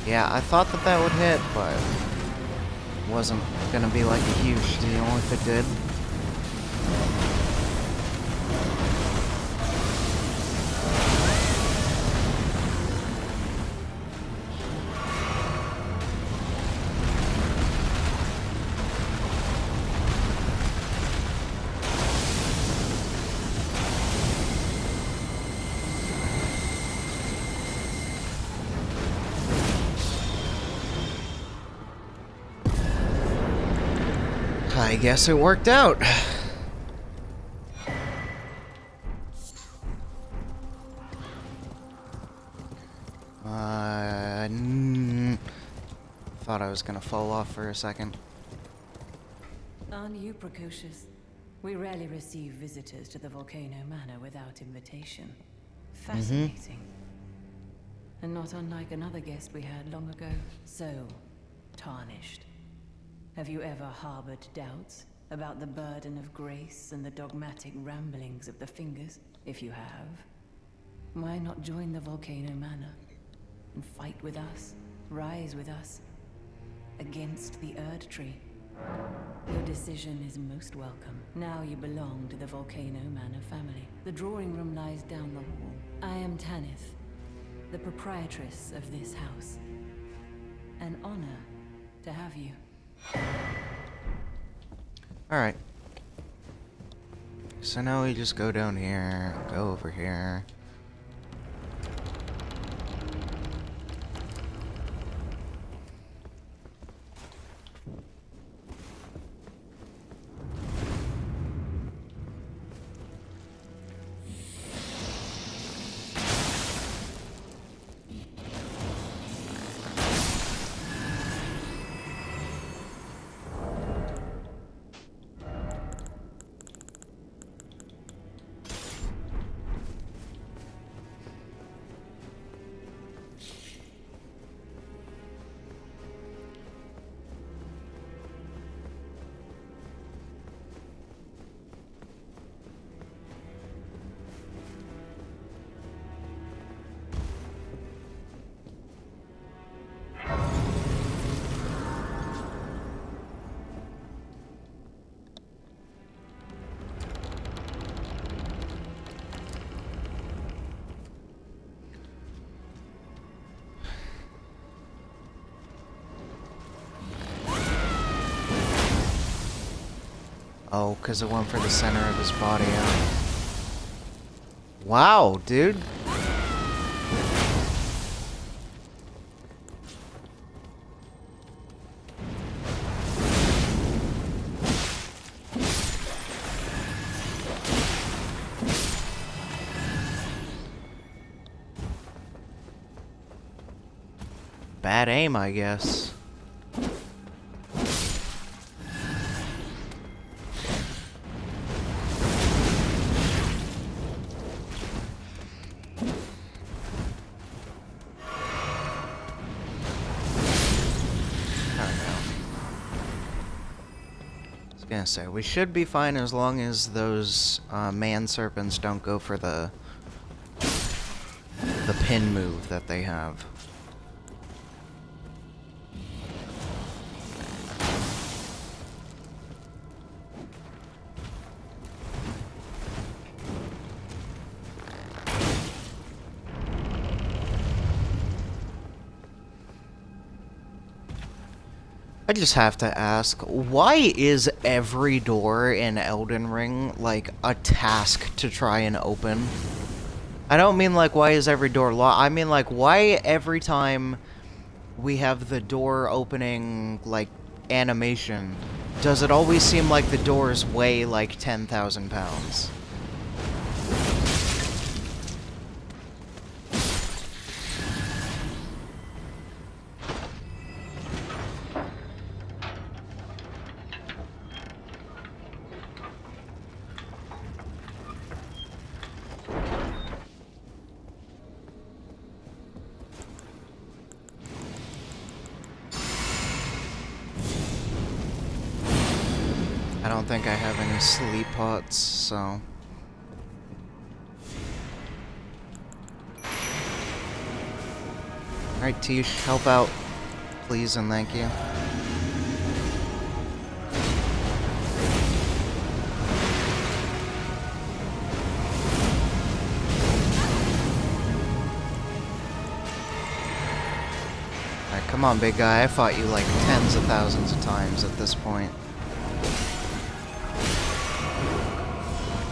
Yeah, I thought that would hit, but it wasn't gonna be like a huge deal if it did. I guess it worked out. Thought I was gonna fall off for a second. Aren't you precocious? We rarely receive visitors to the Volcano Manor without invitation. Fascinating. And not unlike another guest we had long ago. So, tarnished. Have you ever harbored doubts about the burden of grace and the dogmatic ramblings of the Fingers? If you have, why not join the Volcano Manor and fight with us, rise with us, against the Erd Tree? Your decision is most welcome. Now you belong to the Volcano Manor family. The drawing room lies down the hall. I am Tanith, the proprietress of this house. An honor to have you. Alright. So now we just go down here, go over here. Oh, because it went for the center of his body. Wow, dude. Bad aim, I guess. Gonna say we should be fine as long as those man serpents don't go for the pin move that they have. I just have to ask, why is every door in Elden Ring, like, a task to try and open? I don't mean, like, why is every door locked? I mean, like, why every time we have the door opening, like, animation, does it always seem like the doors weigh, like, 10,000 pounds? I don't think I have any sleep pots, so... Alright, Tish, help out, please and thank you. Alright, come on, big guy. I fought you like tens of thousands of times at this point.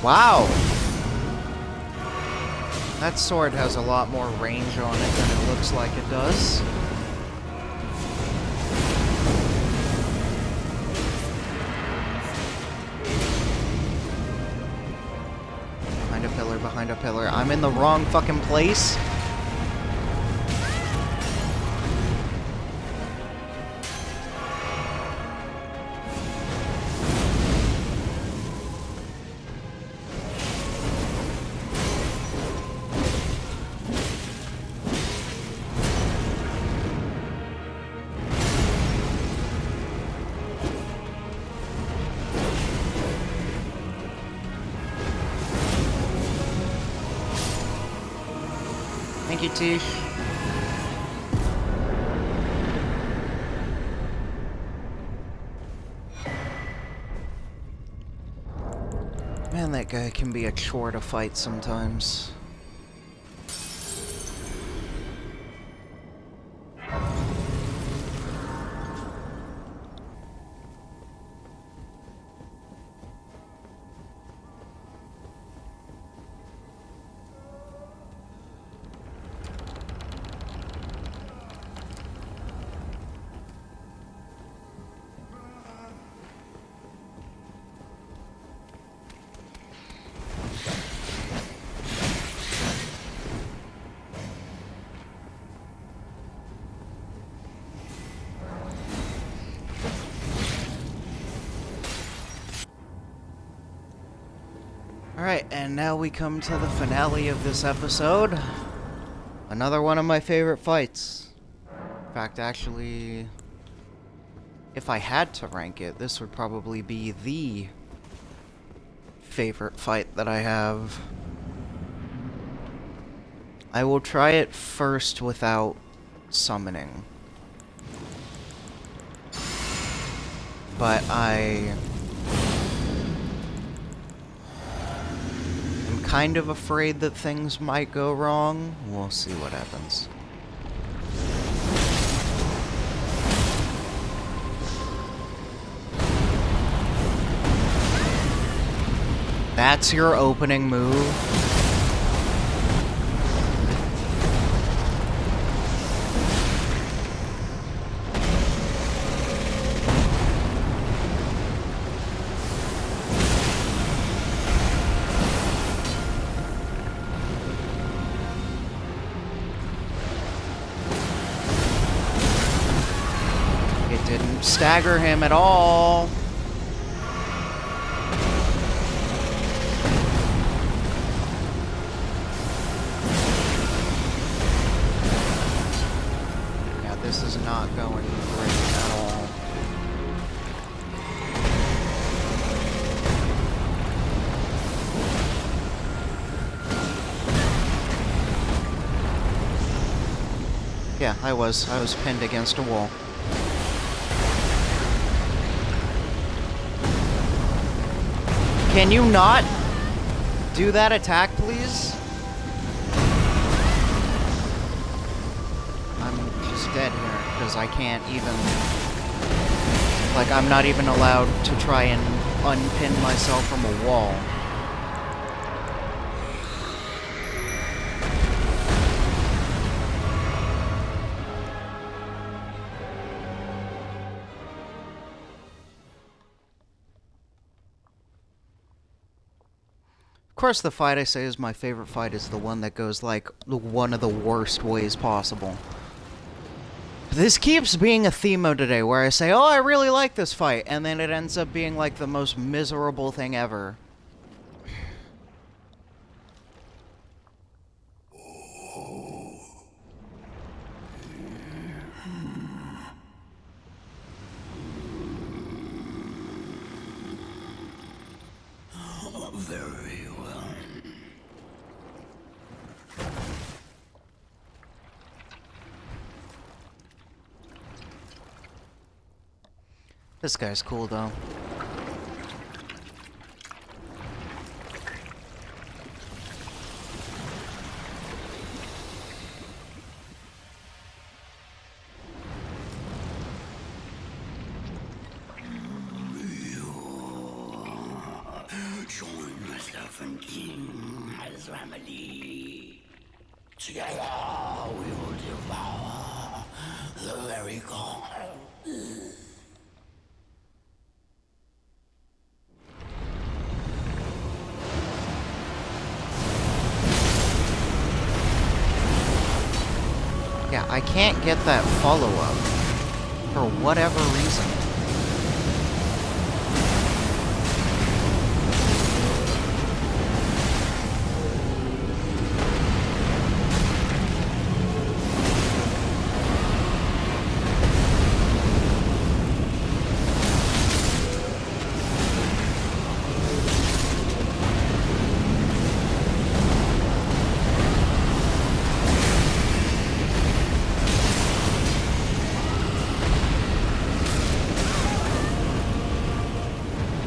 Wow! That sword has a lot more range on it than it looks like it does. Behind a pillar, behind a pillar. I'm in the wrong fucking place. Thank you, Tish. Man, that guy can be a chore to fight sometimes. Alright, and now we come to the finale of this episode. Another one of my favorite fights. In fact, actually, if I had to rank it, this would probably be the favorite fight that I have. I will try it first without summoning. But I'm kind of afraid that things might go wrong. We'll see what happens. That's your opening move? It didn't stagger him at all. This is not going great at all. Yeah, I was pinned against a wall. Can you not do that attack, please? I'm just dead here, because I can't even... Like, I'm not even allowed to try and unpin myself from a wall. Of course, the fight I say is my favorite fight is the one that goes, like, one of the worst ways possible. This keeps being a theme of today, where I say, oh, I really like this fight, and then it ends up being, like, the most miserable thing ever. Very well. This guy's cool, though. Join myself and King as remedy. Together we will devour the very core. Yeah, I can't get that follow-up for whatever reason.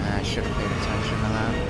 I should have paid attention to that.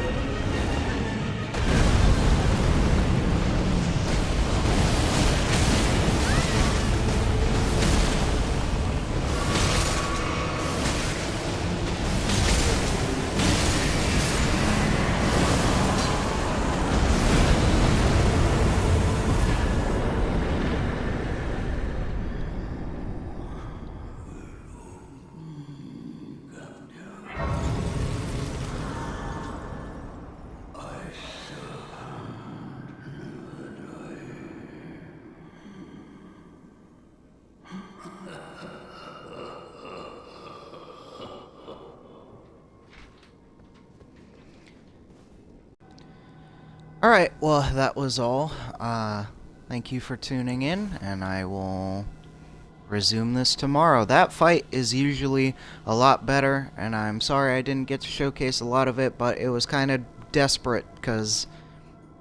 Alright, well, that was all. Thank you for tuning in, and I will resume this tomorrow. That fight is usually a lot better, and I'm sorry I didn't get to showcase a lot of it, but it was kind of desperate, because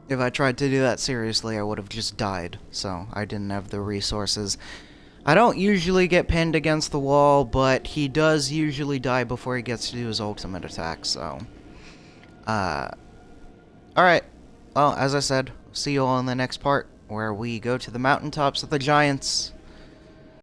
if I tried to do that seriously, I would have just died, so I didn't have the resources. I don't usually get pinned against the wall, but he does usually die before he gets to do his ultimate attack, so... Alright. Well, as I said, see you all in the next part, where we go to the mountaintops of the giants.